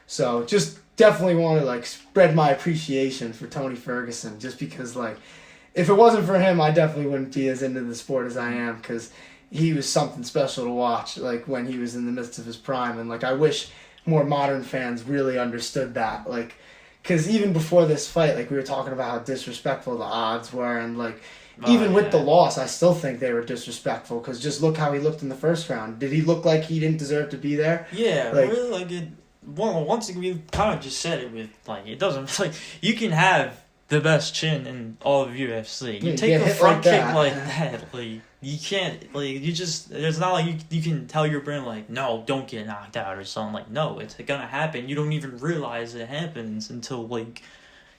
Speaker 1: So, just... definitely want to, like, spread my appreciation for Tony Ferguson, just because, like, if it wasn't for him, I definitely wouldn't be as into the sport as I am, because he was something special to watch, like, when he was in the midst of his prime, and, like, I wish more modern fans really understood that, like, because even before this fight, like, we were talking about how disrespectful the odds were, and, like, even with the loss, I still think they were disrespectful, because just look how he looked in the first round. Did he look like he didn't deserve to be there?
Speaker 2: Yeah, like, really, like, it... Well, once again, we kind of just said it with, like, it doesn't, like, you can have the best chin in all of UFC. You take a front kick like that, like, you can't, like, you just, it's not like you can tell your brain, like, no, don't get knocked out or something. Like, no, it's gonna happen. You don't even realize it happens until, like,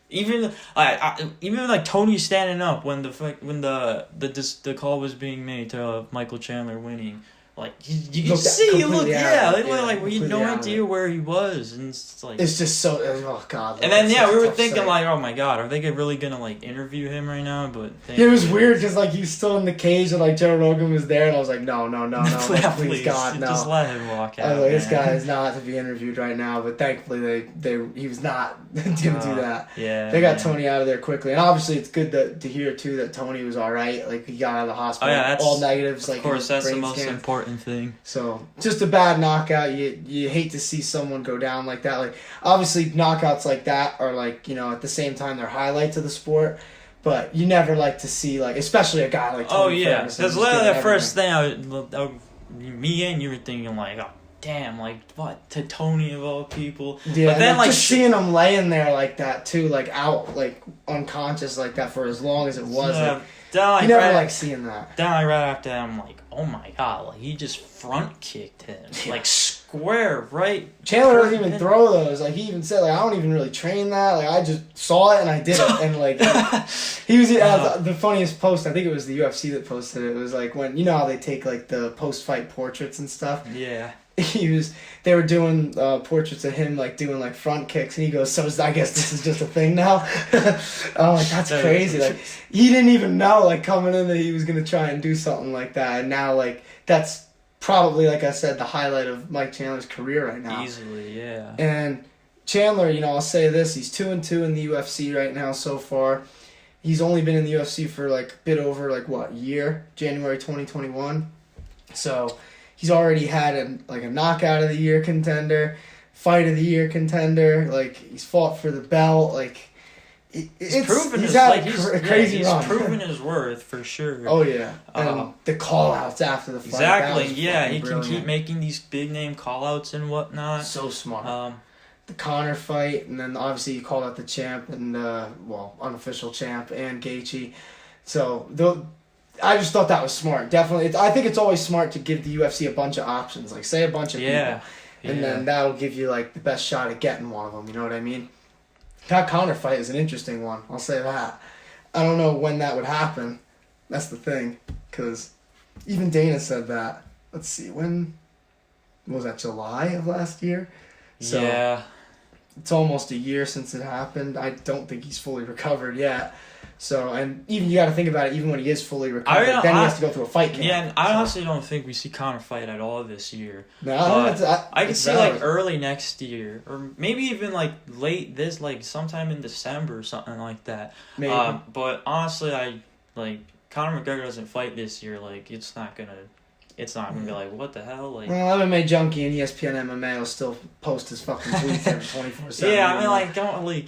Speaker 2: even like Tony standing up when the call was being made to Michael Chandler winning. Like, you can see, he looked, like we had no idea where he was, and it's like... It's
Speaker 1: just so, oh, God.
Speaker 2: And then, we were thinking, like, oh, my God, are they really gonna, like, interview him right now? But
Speaker 1: it was weird, because, like, he was still in the cage, and, like, Joe Rogan was there, and I was like, no, please, God, no.
Speaker 2: Just let him walk out,
Speaker 1: I was like, this guy is not to be interviewed right now, but thankfully, he was not, didn't do that.
Speaker 2: Yeah.
Speaker 1: They got Tony out of there quickly, and obviously, it's good to hear, too, that Tony was alright, like, he got out of the hospital, all negatives, like,
Speaker 2: of course, that's the most important thing.
Speaker 1: So, just a bad knockout. You hate to see someone go down like that. Like, obviously, knockouts like that are, like, you know, at the same time, they're highlights of the sport. But you never like to see, like, especially a guy like Tony Ferguson.
Speaker 2: Because literally the first thing me and you were thinking, like, oh, damn, like, what, to Tony of all people.
Speaker 1: Yeah,
Speaker 2: but then, like,
Speaker 1: just seeing him laying there like that, too, like, out, like, unconscious like that for as long as it was. You never like seeing that.
Speaker 2: Then right after that, I'm like, oh my God, like, he just front kicked him. Like, square, right?
Speaker 1: Chandler doesn't even throw those. Like, he even said, like, I don't even really train that. Like, I just saw it and I did it. And, like, he was the funniest post. I think it was the UFC that posted it. It was, like, when, you know how they take, like, the post-fight portraits and stuff?
Speaker 2: Yeah.
Speaker 1: they were doing portraits of him like doing like front kicks, and he goes, so I guess this is just a thing now. I'm like, that's crazy. Like, he didn't even know like coming in that he was gonna try and do something like that, and now like that's probably, like I said, the highlight of Mike Chandler's career right now.
Speaker 2: Easily, yeah.
Speaker 1: And Chandler, I'll say this, he's 2-2 in the UFC right now so far. He's only been in the UFC for like a bit over like what, year? January 2021. So he's already had a knockout of the year contender, fight of the year contender. Like, he's fought for the belt. Like, he's had a crazy run.
Speaker 2: He's proven his worth for sure.
Speaker 1: Oh yeah, and the call outs after the fight.
Speaker 2: Exactly. Yeah, he can keep making these big name call outs and whatnot.
Speaker 1: So smart. The Conor fight, and then obviously you called out the champ and unofficial champ and Gaethje. So I just thought that was smart. Definitely, I think it's always smart to give the UFC a bunch of options. Like, say a bunch of people, and then that'll give you like the best shot at getting one of them. You know what I mean? That Conor fight is an interesting one. I'll say that. I don't know when that would happen. That's the thing, because even Dana said that. Let's see, when was that? July of last year. So
Speaker 2: yeah.
Speaker 1: It's almost a year since it happened. I don't think he's fully recovered yet. So, and even you got to think about it. Even when he is fully recovered, then he has to go through a fight camp.
Speaker 2: Yeah, and I honestly don't think we see Conor fight at all this year.
Speaker 1: No,
Speaker 2: I could see like early next year, or maybe even like late this, like sometime in December or something like that.
Speaker 1: Maybe.
Speaker 2: But honestly, Conor McGregor doesn't fight this year. Like, it's not gonna be like, what the hell? Like,
Speaker 1: well, MMA Junkie and ESPN MMA will still post his fucking tweets every 24/7.
Speaker 2: Yeah, I mean, like, don't like.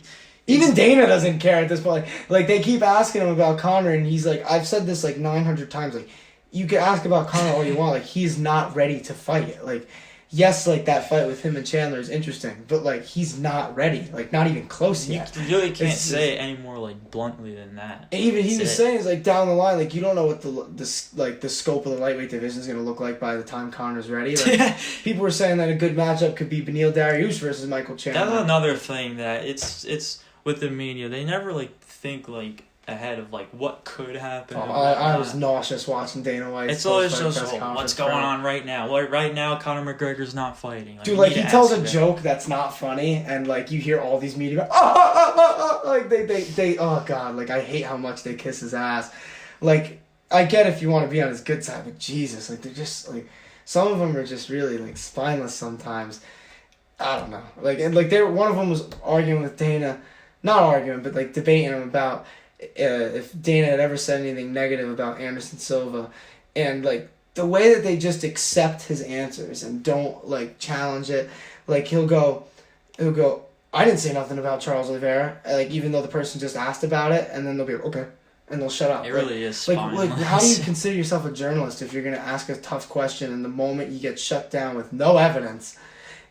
Speaker 1: Even Dana doesn't care at this point. Like, they keep asking him about Conor, and he's like, I've said this like 900 times. Like, you can ask about Conor all you want. Like, he's not ready to fight. Like, yes, like that fight with him and Chandler is interesting, but like he's not ready. Like, not even close yet.
Speaker 2: You really can't say it any more like bluntly than that.
Speaker 1: And even he was saying is like down the line, like you don't know what the scope of the lightweight division is going to look like by the time Conor's ready. Like, people were saying that a good matchup could be Beneil Dariush versus Michael Chandler.
Speaker 2: That's another thing that it's with the media. They never like think like ahead of like what could happen.
Speaker 1: I was nauseous watching Dana White.
Speaker 2: It's always just what's going on right now. Like, right now, Conor McGregor's not fighting.
Speaker 1: Dude, like he tells a joke that's not funny, and like you hear all these media like they oh god, like I hate how much they kiss his ass. Like, I get if you want to be on his good side, but Jesus, like they're just like some of them are just really like spineless sometimes. I don't know. Like, and like one of them was arguing with Dana, not arguing, but like debating him about if Dana had ever said anything negative about Anderson Silva, and like the way that they just accept his answers and don't like challenge it. Like he'll go, I didn't say nothing about Charles Oliveira, like even though the person just asked about it, and then they'll be like, okay, and they'll shut up.
Speaker 2: It really is
Speaker 1: like how do you consider yourself a journalist if you're gonna ask a tough question and the moment you get shut down with no evidence,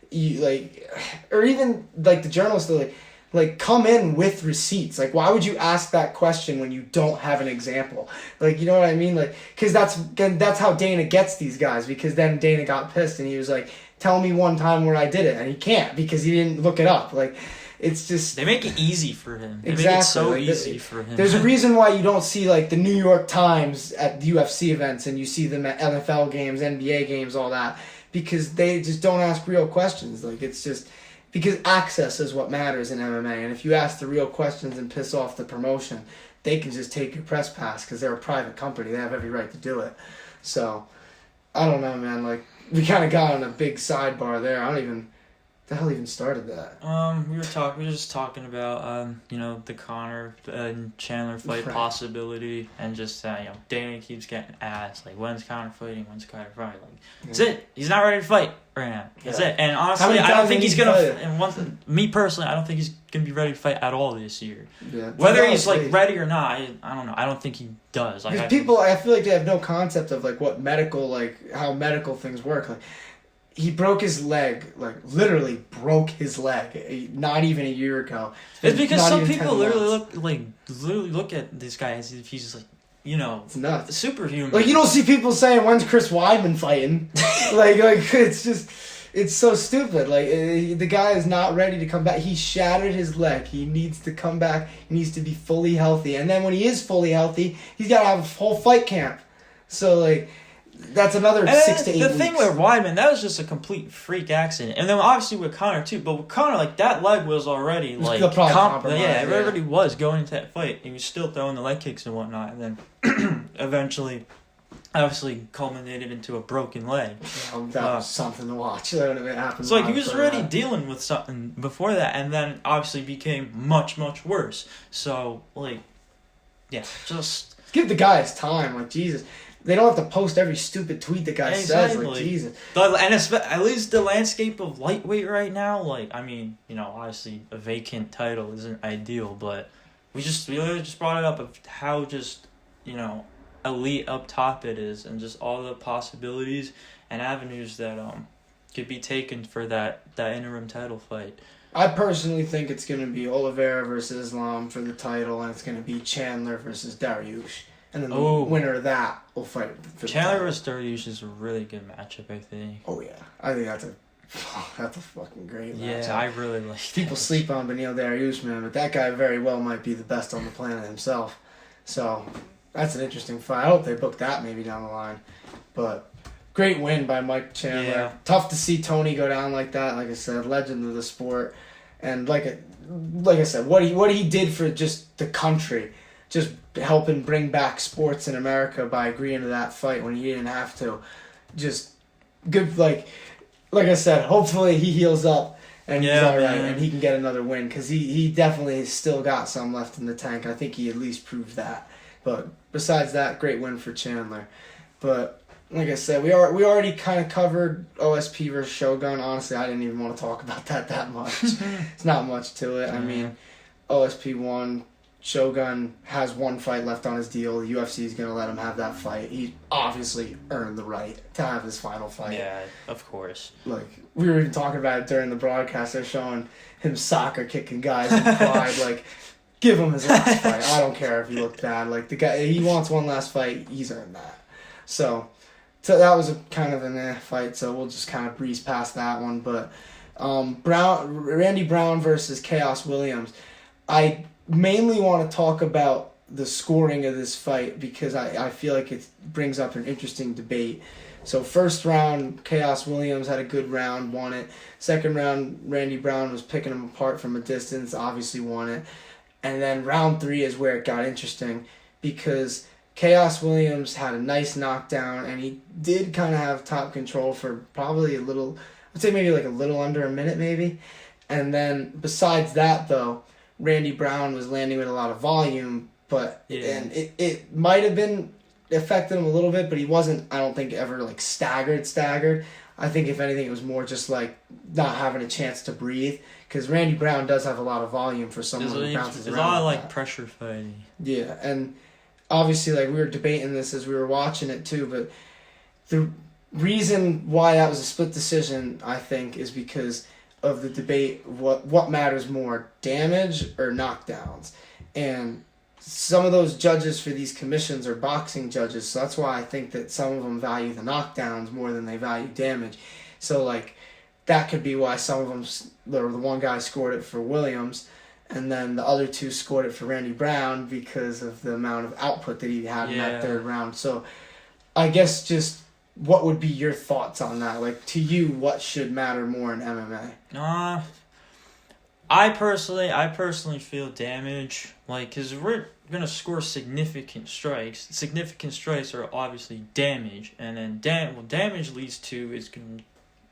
Speaker 1: you like, or even like the journalists will like come in with receipts. Like, why would you ask that question when you don't have an example? Like, you know what I mean? Like, because that's how Dana gets these guys, because then Dana got pissed and he was like, tell me one time where I did it, and he can't because he didn't look it up. Like, it's just...
Speaker 2: They make it easy for him. They
Speaker 1: exactly.
Speaker 2: make it so easy for him.
Speaker 1: There's a reason why you don't see, like, the New York Times at the UFC events, and you see them at NFL games, NBA games, all that, because they just don't ask real questions. Like, it's just... Because access is what matters in MMA, and if you ask the real questions and piss off the promotion, they can just take your press pass because they're a private company. They have every right to do it. So, I don't know, man. Like, we kind of got on a big sidebar there. I don't even... The hell even started that?
Speaker 2: We were just talking about the Conor and Chandler fight possibility, and just Dana keeps getting asked like, when's Conor fighting? When's Conor fighting? Like, that's it. He's not ready to fight right now. That's it. And honestly, I don't think he's gonna. And me personally, I don't think he's gonna be ready to fight at all this year. Yeah. Whether he's like ready or not, I don't know. I don't think he does. Like,
Speaker 1: because people, I feel like they have no concept of like what medical, like how medical things work. Like, he broke his leg, like literally broke his leg, not even a year ago.
Speaker 2: It's because some people literally look at this guy as if he's just like,
Speaker 1: it's nuts,
Speaker 2: superhuman.
Speaker 1: Like, you don't see people saying, "When's Chris Weidman fighting?" like it's just, it's so stupid. Like, the guy is not ready to come back. He shattered his leg. He needs to come back. He needs to be fully healthy. And then when he is fully healthy, he's got to have a whole fight camp. So like, That's another 6 to 8 weeks.
Speaker 2: The thing with Weidman, that was just a complete freak accident. And then obviously with Conor too. But with Conor, like that leg was already like
Speaker 1: compromised.
Speaker 2: Yeah, it already was going into that fight. He was still throwing the leg kicks and whatnot, and then eventually, obviously, culminated into a broken leg.
Speaker 1: That was something to watch. That happened.
Speaker 2: So like he was already dealing with something before that, and then obviously became much much worse. So just
Speaker 1: give the guy his time. Like Jesus. They don't have to post every stupid tweet the guy says. Like, Jesus.
Speaker 2: And at least the landscape of lightweight right now, like, I mean, obviously a vacant title isn't ideal, but we really just brought it up of how just, elite up top it is and just all the possibilities and avenues that could be taken for that interim title fight.
Speaker 1: I personally think it's going to be Oliveira versus Islam for the title, and it's going to be Chandler versus Dariush. And then the winner of that will fight for
Speaker 2: Chandler versus Dariush is a really good matchup, I think.
Speaker 1: Oh, yeah. I think that's a fucking great matchup.
Speaker 2: Yeah, I really like
Speaker 1: People sleep on Beneil Dariush, man, but that guy very well might be the best on the planet himself. So, that's an interesting fight. I hope they book that maybe down the line. But, great win by Mike Chandler.
Speaker 2: Yeah.
Speaker 1: Tough to see Tony go down like that. Like I said, legend of the sport. And like I said, what he did for just the country, just helping bring back sports in America by agreeing to that fight when he didn't have to. Just good, like I said, hopefully he heals up and he's all right and he can get another win because he definitely has still got some left in the tank. I think he at least proved that. But besides that, great win for Chandler. But like I said, we already kind of covered OSP versus Shogun. Honestly, I didn't even want to talk about that much. It's not much to it. I mean, OSP won. Shogun has one fight left on his deal. The UFC is going to let him have that fight. He obviously earned the right to have his final fight.
Speaker 2: Yeah, of course.
Speaker 1: Like, we were even talking about it during the broadcast. They're showing him soccer kicking guys in pride. Like, give him his last fight. I don't care if he looked bad. Like, the guy, he wants one last fight. He's earned that. So that was a kind of an fight. So we'll just kind of breeze past that one. But Randy Brown versus Chaos Williams. I mainly want to talk about the scoring of this fight because I feel like it brings up an interesting debate. So first round, Chaos Williams had a good round, won it. Second round, Randy Brown was picking him apart from a distance, obviously won it. And then round 3 is where it got interesting because Chaos Williams had a nice knockdown and he did kind of have top control for probably a little, I'd say maybe like a little under a minute maybe. And then besides that though, Randy Brown was landing with a lot of volume, and it might have been affected him a little bit, but he wasn't, I don't think, ever like staggered. I think if anything, it was more just like not having a chance to breathe, because Randy Brown does have a lot of volume for someone who bounces around.
Speaker 2: There's a lot of like pressure fighting.
Speaker 1: Yeah, and obviously like we were debating this as we were watching it too, but the reason why that was a split decision, I think, is because of the debate, what matters more, damage or knockdowns? And some of those judges for these commissions are boxing judges, so that's why I think that some of them value the knockdowns more than they value damage. So like that could be why some of them, the one guy scored it for Williams, and then the other 2 scored it for Randy Brown because of the amount of output that he had in that third round. So I guess just what would be your thoughts on that? Like, to you, what should matter more in MMA?
Speaker 2: I personally feel damage, like, because we're going to score significant strikes. Significant strikes are obviously damage, and then damage leads to, it's going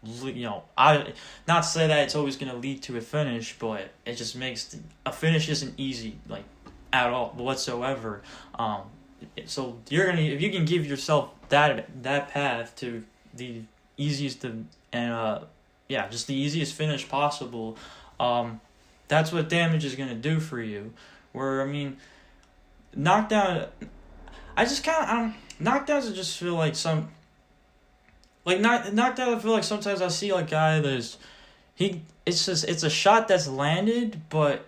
Speaker 2: to, not to say that it's always going to lead to a finish, but it just makes, a finish isn't easy, like, at all, whatsoever. So if you can give yourself that path to the easiest just the easiest finish possible, that's what damage is gonna do for you. Where I mean, knockdown, knockdowns I just feel like knockdown. I feel like sometimes I see like guy it's a shot that's landed, but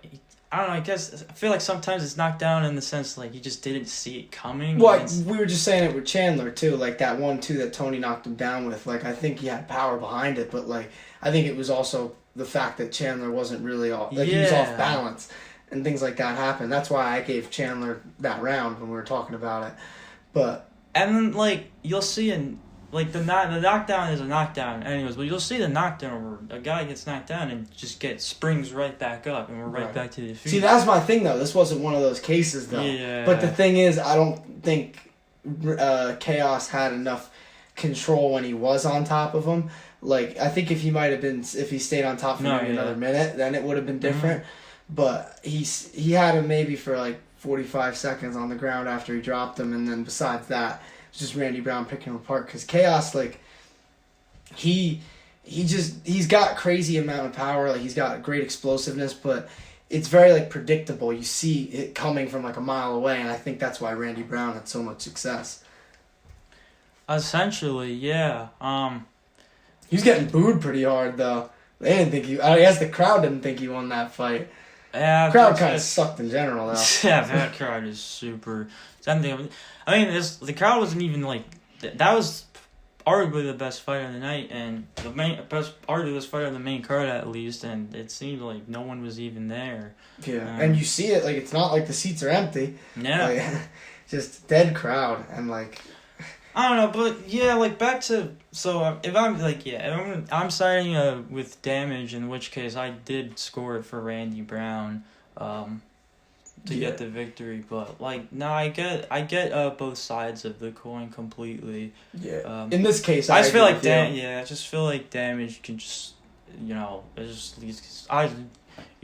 Speaker 2: I don't know, I feel like sometimes it's knocked down in the sense like you just didn't see it coming.
Speaker 1: Well, we were just saying it with Chandler too, like that 1-2 that Tony knocked him down with. Like I think he had power behind it, but like I think it was also the fact that Chandler wasn't really off, he was off balance, and things like that happened. That's why I gave Chandler that round when we were talking about it. But
Speaker 2: And then, like, you'll see the knockdown is a knockdown anyways, but you'll see the knockdown where a guy gets knocked down and just springs right back up, and we're right back to the defeat.
Speaker 1: See, that's my thing, though. This wasn't one of those cases, though.
Speaker 2: Yeah.
Speaker 1: But the thing is, I don't think Chaos had enough control when he was on top of him. Like, I think if he stayed on top for another minute, then it would have been different. Mm-hmm. But he had him maybe for like 45 seconds on the ground after he dropped him, and then besides that, it's just Randy Brown picking him apart. Because Chaos, like, he's got crazy amount of power. Like, he's got great explosiveness, but it's very, like, predictable. You see it coming from like a mile away, and I think that's why Randy Brown had so much success.
Speaker 2: Essentially, yeah.
Speaker 1: He was getting booed pretty hard, though. They didn't think I guess the crowd didn't think he won that fight.
Speaker 2: Yeah,
Speaker 1: the crowd kind of sucked in general, though.
Speaker 2: Yeah, that crowd is super. I mean, the crowd wasn't even like that. Was arguably the best fight of the night, and arguably the best fight of the main card at least. And it seemed like no one was even there.
Speaker 1: Yeah, and you see it, like, it's not like the seats are empty.
Speaker 2: Yeah,
Speaker 1: like, just dead crowd, and like.
Speaker 2: I don't know, but yeah, like back to if I'm like I'm siding with damage, in which case I did score it for Randy Brown, to get the victory. But like no, I get both sides of the coin completely.
Speaker 1: Yeah. In this case,
Speaker 2: I just feel like I just feel like damage can just you're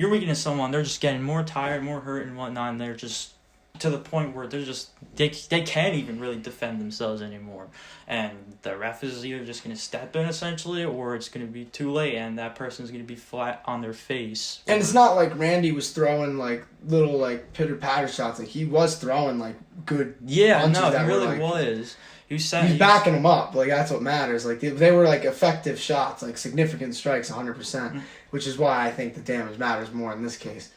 Speaker 2: weakening someone. They're just getting more tired, more hurt, and whatnot, and they're just to the point where they can't even really defend themselves anymore, and the ref is either just going to step in essentially, or it's going to be too late and that person's going to be flat on their face.
Speaker 1: And it's not like Randy was throwing like little like pitter patter shots. Like, he was throwing like good punches.
Speaker 2: He really was. He's
Speaker 1: backing them up. Like, that's what matters. Like, they were like effective shots, like significant strikes, 100%, which is why I think the damage matters more in this case.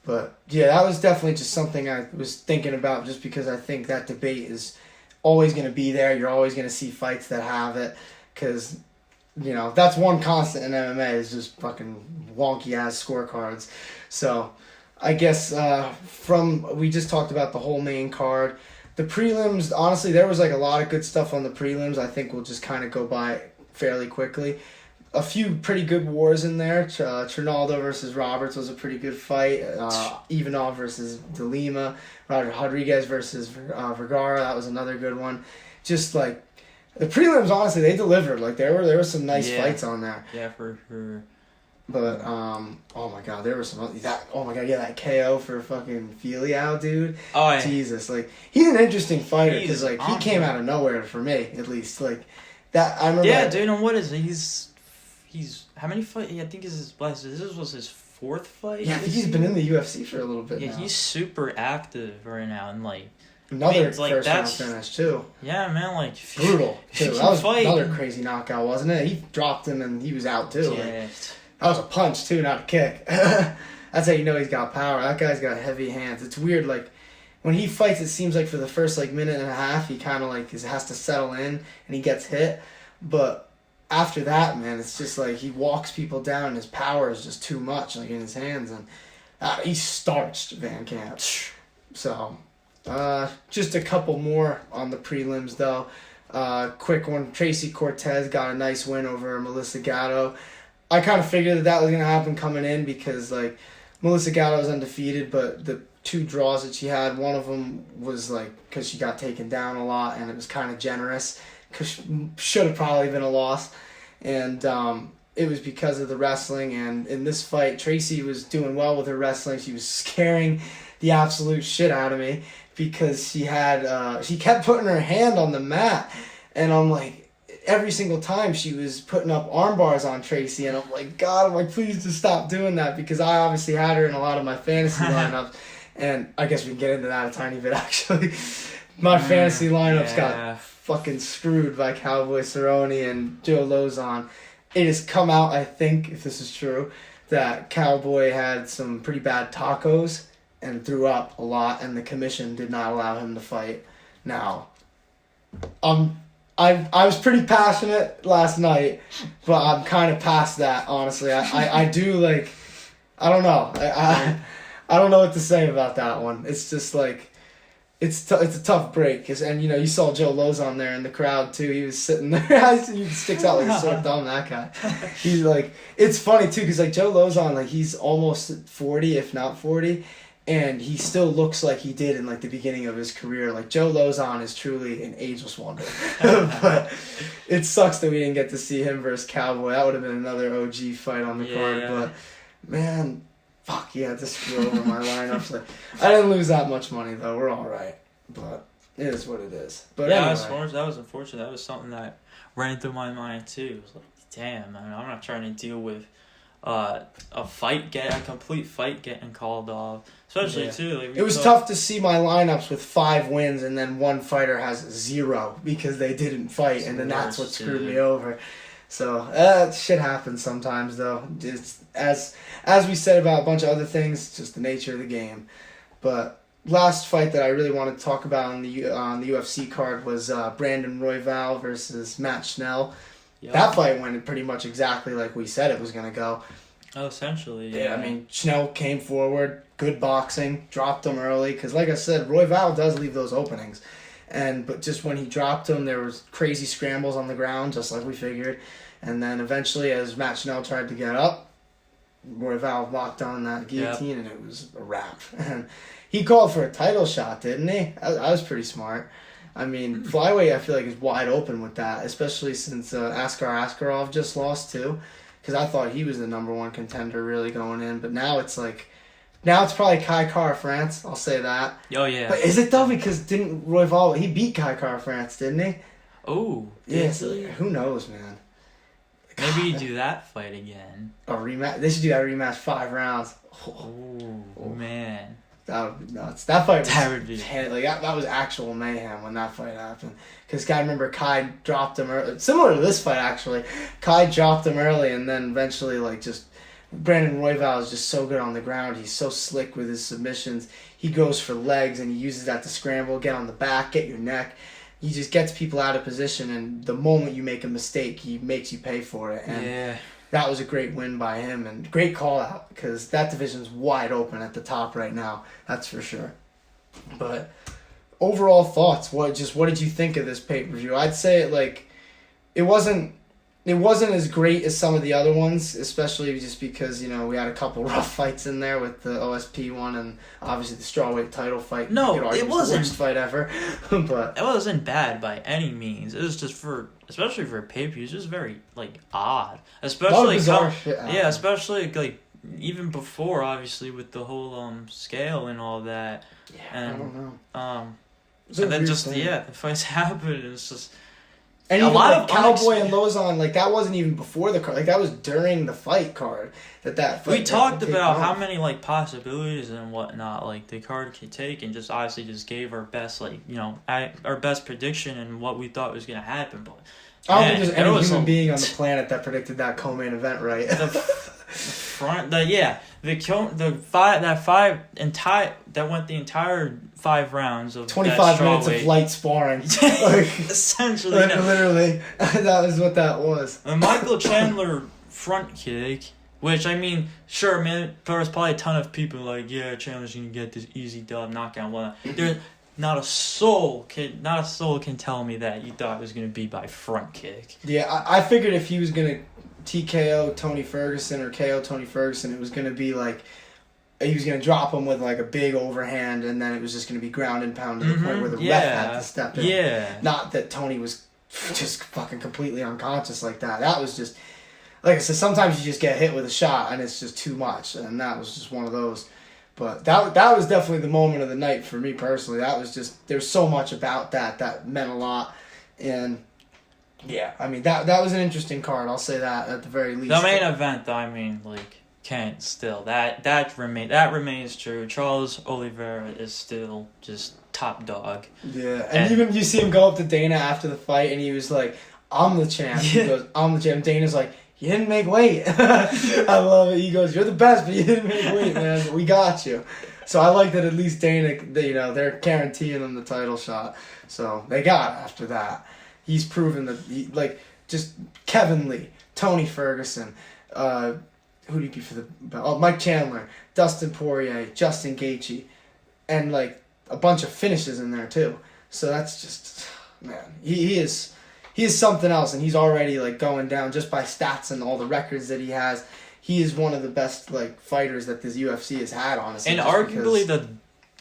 Speaker 1: But, yeah, that was definitely just something I was thinking about, just because I think that debate is always going to be there. You're always going to see fights that have it, because, that's one constant in MMA is just fucking wonky-ass scorecards. So, I guess we just talked about the whole main card. The prelims, honestly, there was like a lot of good stuff on the prelims. I think we'll just kind of go by fairly quickly. A few pretty good wars in there. Trinaldo versus Roberts was a pretty good fight. Ivanov versus De Lima. Rodriguez versus Vergara, that was another good one. Just like the prelims, honestly, they delivered. Like, there were some nice fights on there.
Speaker 2: Yeah, for sure.
Speaker 1: But oh my god, there was some that KO for fucking Filial, dude.
Speaker 2: Oh yeah.
Speaker 1: Jesus, like, he's an interesting fighter because like he came out of nowhere for me, at least. Like that, I remember.
Speaker 2: Yeah, dude. And what is it? He's how many fights? I think this was his fourth fight.
Speaker 1: Yeah, I think he's been in the UFC for a little bit.
Speaker 2: Yeah, he's super active right now, and like
Speaker 1: another first round finish too.
Speaker 2: Yeah, man, like
Speaker 1: brutal too. That was another crazy knockout, wasn't it? He dropped him and he was out too.
Speaker 2: Yeah.
Speaker 1: Like, that was a punch too, not a kick. That's how you know he's got power. That guy's got heavy hands. It's weird, like when he fights, it seems like for the first like minute and a half, he kind of like has to settle in and he gets hit, but after that, man, it's just like he walks people down and his power is just too much, like, in his hands, and he starched Van Camp. So, just a couple more on the prelims, though. Quick one, Tracy Cortez got a nice win over Melissa Gatto. I kind of figured that was going to happen coming in because, like, Melissa Gatto was undefeated, but the two draws that she had, one of them was, like, because she got taken down a lot, and it was kind of generous, because should have probably been a loss. And it was because of the wrestling. And in this fight, Tracy was doing well with her wrestling. She was scaring the absolute shit out of me because she kept putting her hand on the mat. And I'm like, every single time she was putting up arm bars on Tracy. And I'm like, God, please just stop doing that, because I obviously had her in a lot of my fantasy lineups. And I guess we can get into that a tiny bit, actually. My fantasy lineups got fucking screwed by Cowboy Cerrone and Joe Lozon. It has come out, I think, if this is true, that Cowboy had some pretty bad tacos and threw up a lot, and the commission did not allow him to fight. Now, I was pretty passionate last night, but I'm kind of past that, honestly. I do, like, I don't know. I don't know what to say about that one. It's just like, it's a tough break, and you saw Joe Lozon there in the crowd too. He was sitting there. He sticks out like a sore thumb. That guy. He's like, it's funny too because like Joe Lozon, like he's almost 40, if not 40, and he still looks like he did in like the beginning of his career. Like Joe Lozon is truly an ageless wonder. But it sucks that we didn't get to see him versus Cowboy. That would have been another OG fight on the card. But man. Fuck, yeah, to screw over my lineups. Like, I didn't lose that much money, though. We're all right. But it is what it is. But
Speaker 2: yeah,
Speaker 1: anyway.
Speaker 2: that was unfortunate. That was something that ran through my mind, too. It was like, damn, man, I'm not trying to deal with a complete fight getting called off. Especially, too. Like,
Speaker 1: it was tough to see my lineups with 5 wins and then one fighter has 0 because they didn't fight. And then that's what screwed me over. So, shit happens sometimes, though. It's, as we said about a bunch of other things, it's just the nature of the game. But last fight that I really wanted to talk about on the UFC card was Brandon Royval versus Matt Schnell. Yep. That fight went pretty much exactly like we said it was going to go.
Speaker 2: Oh, essentially, yeah.
Speaker 1: Yeah, I mean, Schnell came forward, good boxing, dropped him early. Because like I said, Royval does leave those openings. But just when he dropped him, there was crazy scrambles on the ground, just like we figured. And then eventually, as Matt Schnell tried to get up, Royval locked on that guillotine, and it was a wrap. And he called for a title shot, didn't he? I was pretty smart. I mean, flyweight, I feel like, is wide open with that, especially since Askar Askarov just lost, too. Because I thought he was the number 1 contender really going in. But now it's like... Now it's probably Kai Kara-France, I'll say that.
Speaker 2: Oh, yeah.
Speaker 1: But is it, though? Because didn't Royval... He beat Kai Kara-France, didn't he?
Speaker 2: Oh,
Speaker 1: yeah, so who knows, man.
Speaker 2: Maybe you do that fight again.
Speaker 1: A rematch. They should do that rematch 5 rounds.
Speaker 2: Oh, man.
Speaker 1: That would be nuts. That fight was...
Speaker 2: That would be...
Speaker 1: that was actual mayhem when that fight happened. Because I remember Kai dropped him early. Similar to this fight, actually. Kai dropped him early and then eventually, just... Brandon Royval is just so good on the ground. He's so slick with his submissions. He goes for legs and he uses that to scramble, get on the back, get your neck. He just gets people out of position, and the moment you make a mistake, he makes you pay for it. And that was a great win by him, and great call out, because that division's wide open at the top right now. That's for sure. But overall thoughts, what did you think of this pay-per-view? I'd say it wasn't as great as some of the other ones, especially just because, we had a couple rough fights in there with the OSP one and obviously the strawweight title fight.
Speaker 2: No, it wasn't.
Speaker 1: The worst fight ever. But
Speaker 2: it wasn't bad by any means. It was just especially for a pay-per-view, it's just very, odd. Especially, especially, even before, obviously, with the whole, scale and all that.
Speaker 1: Yeah,
Speaker 2: and,
Speaker 1: I don't know.
Speaker 2: And then just, the fights happened, and it's just...
Speaker 1: And
Speaker 2: a
Speaker 1: even
Speaker 2: lot of
Speaker 1: Cowboy and Lozon, that wasn't even before the card. That was during the fight card. That fight.
Speaker 2: We talked about how many possibilities and whatnot the card could take, and just obviously just gave our best our best prediction and what we thought was gonna happen. But
Speaker 1: I don't think there's any human being on the planet that predicted that co-main event right.
Speaker 2: That went the entire 5 rounds of
Speaker 1: 25 minutes of light sparring.
Speaker 2: Essentially,
Speaker 1: literally, that was what that was.
Speaker 2: A Michael Chandler front kick, which sure, man, there was probably a ton of people Chandler's gonna get this easy dub knockout. Whatnot. There's not a soul can tell me that you thought it was gonna be by front kick.
Speaker 1: Yeah, I figured if he was gonna TKO Tony Ferguson or KO Tony Ferguson, it was going to be he was going to drop him with a big overhand, and then it was just going to be ground and pound to the point where the ref had to step in.
Speaker 2: Yeah.
Speaker 1: Not that Tony was just fucking completely unconscious like that. That was just, like I said, sometimes you just get hit with a shot and it's just too much, and that was just one of those. But that was definitely the moment of the night for me personally. That was just, there's so much about that meant a lot, and... Yeah, that was an interesting card. I'll say that at the very least.
Speaker 2: The main event, though, can't still that remains true. Charles Oliveira is still just top dog.
Speaker 1: Yeah, and even you see him go up to Dana after the fight, and he was like, "I'm the champ." Yeah. He goes, "I'm the champ." Dana's like, "You didn't make weight." I love it. He goes, "You're the best, but you didn't make weight, man. We got you." So I like that at least Dana, they're guaranteeing him the title shot. So they got it after that. He's proven that, just Kevin Lee, Tony Ferguson, who do you beat for the belt? Oh, Mike Chandler, Dustin Poirier, Justin Gaethje, and, a bunch of finishes in there too. So that's just, man, he is something else, and he's already like going down just by stats and all the records that he has. He is one of the best like fighters that this UFC has had, honestly.
Speaker 2: And arguably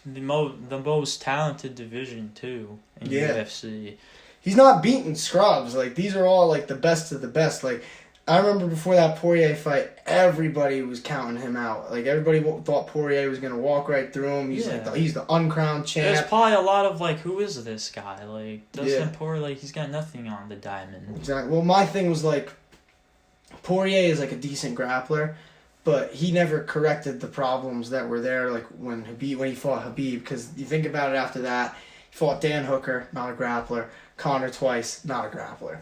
Speaker 2: the most talented division too in UFC.
Speaker 1: He's not beating scrubs. Like, these are all like the best of the best. Like, I remember before that Poirier fight, everybody was counting him out. Like, everybody thought Poirier was gonna walk right through him. He's he's the uncrowned champ.
Speaker 2: There's probably a lot of like, who is this guy? Like, Dustin Poirier, like, he's got nothing on the diamond.
Speaker 1: Exactly. Well, my thing was like, Poirier is like a decent grappler, but he never corrected the problems that were there. Like when he fought Khabib, because you think about it after that, he fought Dan Hooker, not a grappler. Conor twice, not a grappler.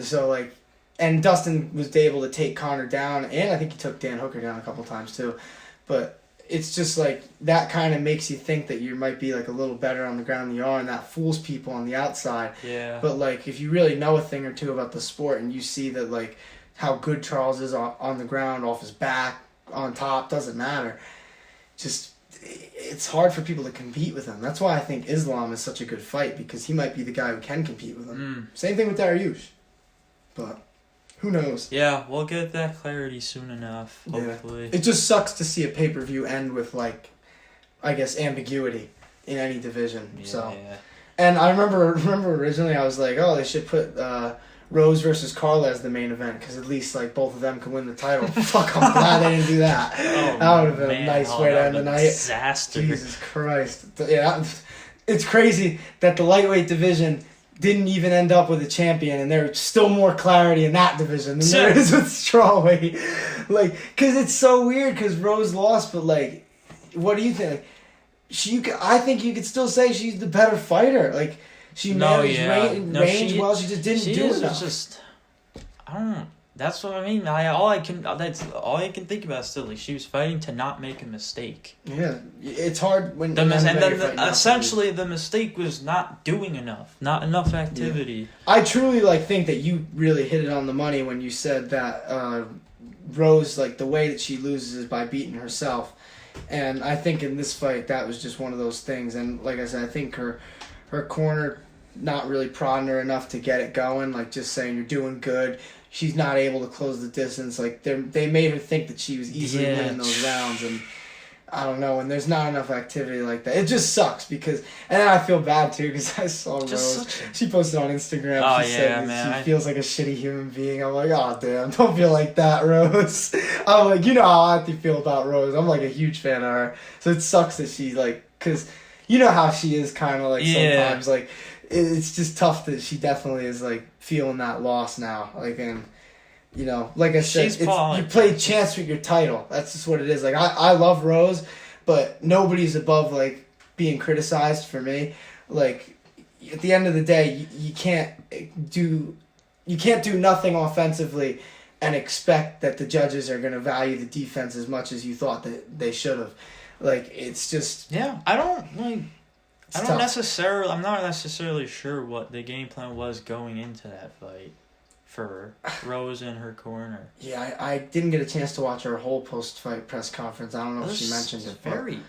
Speaker 1: So like, and Dustin was able to take Conor down, and I think he took Dan Hooker down a couple times too. But it's just like, that kind of makes you think that you might be like a little better on the ground than you are, and that fools people on the outside.
Speaker 2: Yeah.
Speaker 1: But like, if you really know a thing or two about the sport, and you see that like how good Charles is on the ground, off his back, on top, doesn't matter. Just, it's hard for people to compete with him. That's why I think Islam is such a good fight, because he might be the guy who can compete with him. Same thing with Dariush. But who knows?
Speaker 2: Yeah, we'll get that clarity soon enough, hopefully.
Speaker 1: It just sucks to see a pay-per-view end with, like, I guess, ambiguity in any division.
Speaker 2: Yeah.
Speaker 1: And I remember originally I was like, oh, they should put Rose versus Carla as the main event, because at least like both of them can win the title. Fuck, I'm glad they didn't do that. That would have been a nice way to end the night.
Speaker 2: Disaster.
Speaker 1: Jesus Christ. Yeah, it's crazy that the lightweight division didn't even end up with a champion, and there's still more clarity in that division than there is with strawweight. Like, because it's so weird, because Rose lost, but like, what do you think? I think you could still say she's the better fighter. Like, she managed range well. She just didn't do enough.
Speaker 2: That's what I mean. All I can think about still. Like, she was fighting to not make a mistake.
Speaker 1: Yeah, it's hard when.
Speaker 2: Essentially, the mistake was not doing enough, not enough activity.
Speaker 1: Yeah. I truly think that you really hit it on the money when you said that Rose, like, the way that she loses is by beating herself, and I think in this fight that was just one of those things. And like I said, I think her corner not really prodding her enough to get it going, like just saying you're doing good. She's not able to close the distance. Like, they made her think that she was easily winning those rounds, and I don't know. And there's not enough activity like that. It just sucks because, and then I feel bad too because I saw Rose. She posted on Instagram. She said that she feels like a shitty human being. I'm like, oh damn, don't feel like that, Rose. I'm like, you know how I feel about Rose. I'm like a huge fan of her, so it sucks that she because you know how she is kind of like sometimes like. It's just tough that she definitely is like feeling that loss now. Like, and you know, like I said, you play chance with your title. That's just what it is. Like, I love Rose, but nobody's above like being criticized for me. Like, at the end of the day, you can't do nothing offensively and expect that the judges are going to value the defense as much as you thought that they should have. Like, it's just
Speaker 2: I'm not necessarily sure what the game plan was going into that fight for Rose in her corner.
Speaker 1: Yeah, I didn't get a chance to watch her whole post-fight press conference. I don't know if she mentioned it.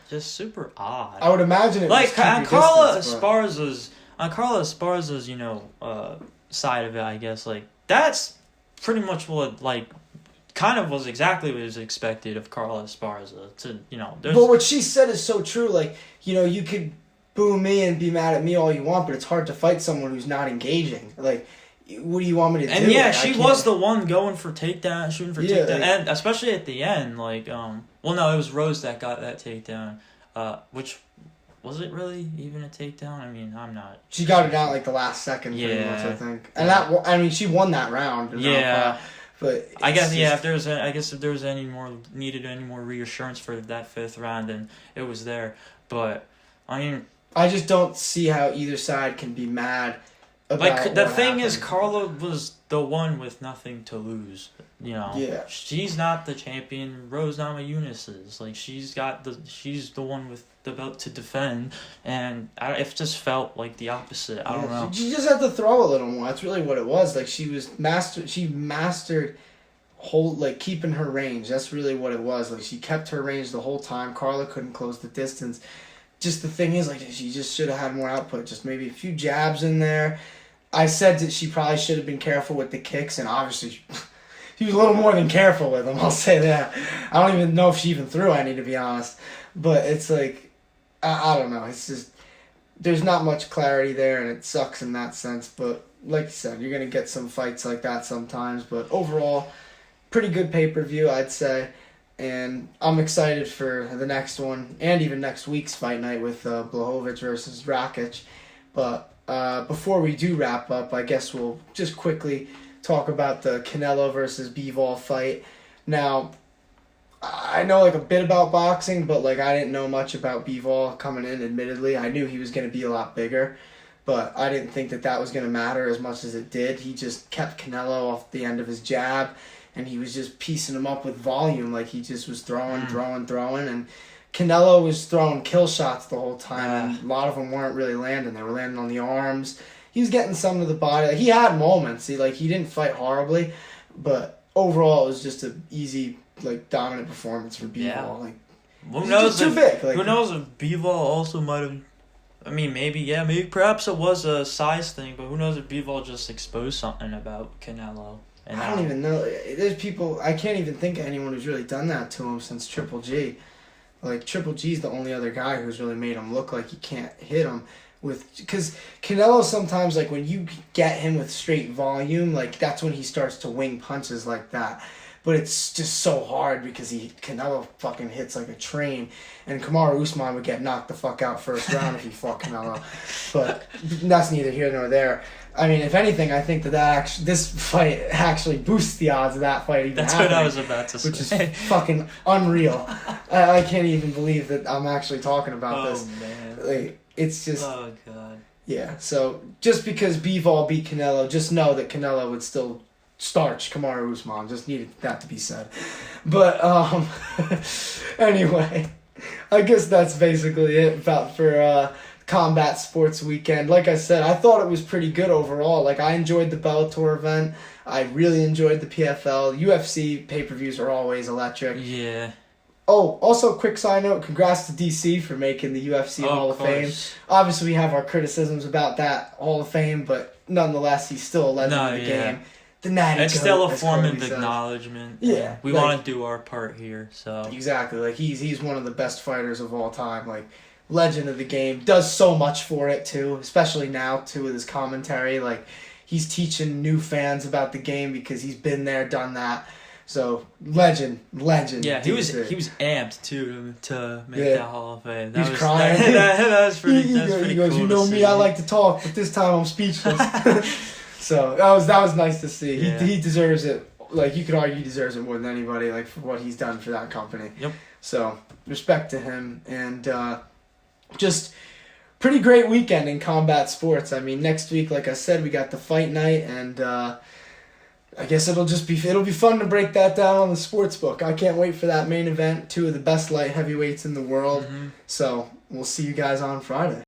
Speaker 2: Just super odd.
Speaker 1: I would imagine it was
Speaker 2: on Carla Esparza's, side of it, I guess, like, that's pretty much what, like, kind of was exactly what was expected of Carla Esparza. But
Speaker 1: what she said is so true. Like, you could boo me and be mad at me all you want, but it's hard to fight someone who's not engaging. Like, what do you want me to do?
Speaker 2: And yeah, she was the one going for takedown, shooting for takedown, and especially at the end, like, it was Rose that got that takedown, which, was it really even a takedown? I mean, I'm not...
Speaker 1: She got it out, like, the last second, pretty much, I think. And she won that round. But
Speaker 2: I guess if there was any more reassurance for that fifth round, then it was there. But I mean,
Speaker 1: I just don't see how either side can be mad about
Speaker 2: like the thing happened. Is Carla was the one with nothing to lose. She's not the champion. Rose Namajunas is. Like, she's the one with the belt to defend, and it just felt like the opposite. I don't know.
Speaker 1: She just had to throw a little more. That's really what it was. Like, she mastered keeping her range. That's really what it was. Like, she kept her range the whole time. Carla couldn't close the distance. just the thing is, like, she just should have had more output. Just maybe a few jabs in there. I said that she probably should have been careful with the kicks, and obviously she was a little more than careful with them, I'll say that. I don't even know if she even threw any, to be honest. But it's like, I don't know. It's just, there's not much clarity there, and it sucks in that sense. But like you said, you're going to get some fights like that sometimes. But overall, pretty good pay-per-view, I'd say. And I'm excited for the next one, and even next week's fight night with Blachowicz versus Rakic. But before we do wrap up, I guess we'll just quickly talk about the Canelo versus Bivol fight. Now, I know like a bit about boxing, but like I didn't know much about Bivol coming in, admittedly. I knew he was going to be a lot bigger, but I didn't think that was going to matter as much as it did. He just kept Canelo off the end of his jab, and he was just piecing him up with volume. Like he just was throwing, and Canelo was throwing kill shots the whole time, and a lot of them weren't really landing. They were landing on the arms. He was getting some to the body. Like, he had moments. He didn't fight horribly, but overall it was just an easy, like, dominant performance for Bivol.
Speaker 2: Yeah.
Speaker 1: Like,
Speaker 2: who knows?
Speaker 1: Too big. Like,
Speaker 2: who knows if Bivol also might have. I mean, maybe perhaps it was a size thing, but who knows if Bivol just exposed something about Canelo. And
Speaker 1: I don't even know. There's people. I can't even think of anyone who's really done that to him since Triple G. Like, Triple G's the only other guy who's really made him look like he can't hit him. Because Canelo sometimes, like, when you get him with straight volume, like, that's when he starts to wing punches like that. But it's just so hard because Canelo fucking hits like a train. And Kamaru Usman would get knocked the fuck out first round if he fought Canelo. But that's neither here nor there. I mean, if anything, I think this fight actually boosts the odds of that fight even happening.
Speaker 2: That's what I was about to say.
Speaker 1: Which is fucking unreal. I can't even believe that I'm actually talking about this.
Speaker 2: Oh, man.
Speaker 1: Like, it's just...
Speaker 2: Oh, God.
Speaker 1: Yeah, so just because Bivol beat Canelo, just know that Canelo would still starch Kamaru Usman. Just needed that to be said. But, anyway, I guess that's basically it for Combat Sports Weekend. Like I said, I thought it was pretty good overall. Like, I enjoyed the Bellator event. I really enjoyed the PFL. UFC pay-per-views are always electric.
Speaker 2: Yeah.
Speaker 1: Oh, also, quick side note, congrats to DC for making the UFC Hall of Fame. Obviously, we have our criticisms about that Hall of Fame, but nonetheless, he's still a legend of the game. The natty
Speaker 2: It's
Speaker 1: goat,
Speaker 2: still a
Speaker 1: as
Speaker 2: form
Speaker 1: Kobe
Speaker 2: of
Speaker 1: says.
Speaker 2: acknowledgement.
Speaker 1: Yeah.
Speaker 2: We want to do our part here, so.
Speaker 1: Exactly. Like, he's one of the best fighters of all time. Like, legend of the game. Does so much for it, too. Especially now, too, with his commentary. Like, he's teaching new fans about the game because he's been there, done that. So, legend.
Speaker 2: Yeah, he was amped, too, to make that Hall of Fame.
Speaker 1: He was crying.
Speaker 2: That was pretty,
Speaker 1: he goes,
Speaker 2: cool
Speaker 1: you know
Speaker 2: to
Speaker 1: me,
Speaker 2: see.
Speaker 1: I like to talk, but this time I'm speechless. So, that was nice to see.
Speaker 2: Yeah.
Speaker 1: He deserves it. Like, you could argue he deserves it more than anybody, like, for what he's done for that company.
Speaker 2: Yep.
Speaker 1: So, respect to him. And just pretty great weekend in combat sports. I mean, next week, like I said, we got the fight night, and I guess it'll be fun to break that down on the sports book. I can't wait for that main event. Two of the best light heavyweights in the world. Mm-hmm. So, we'll see you guys on Friday.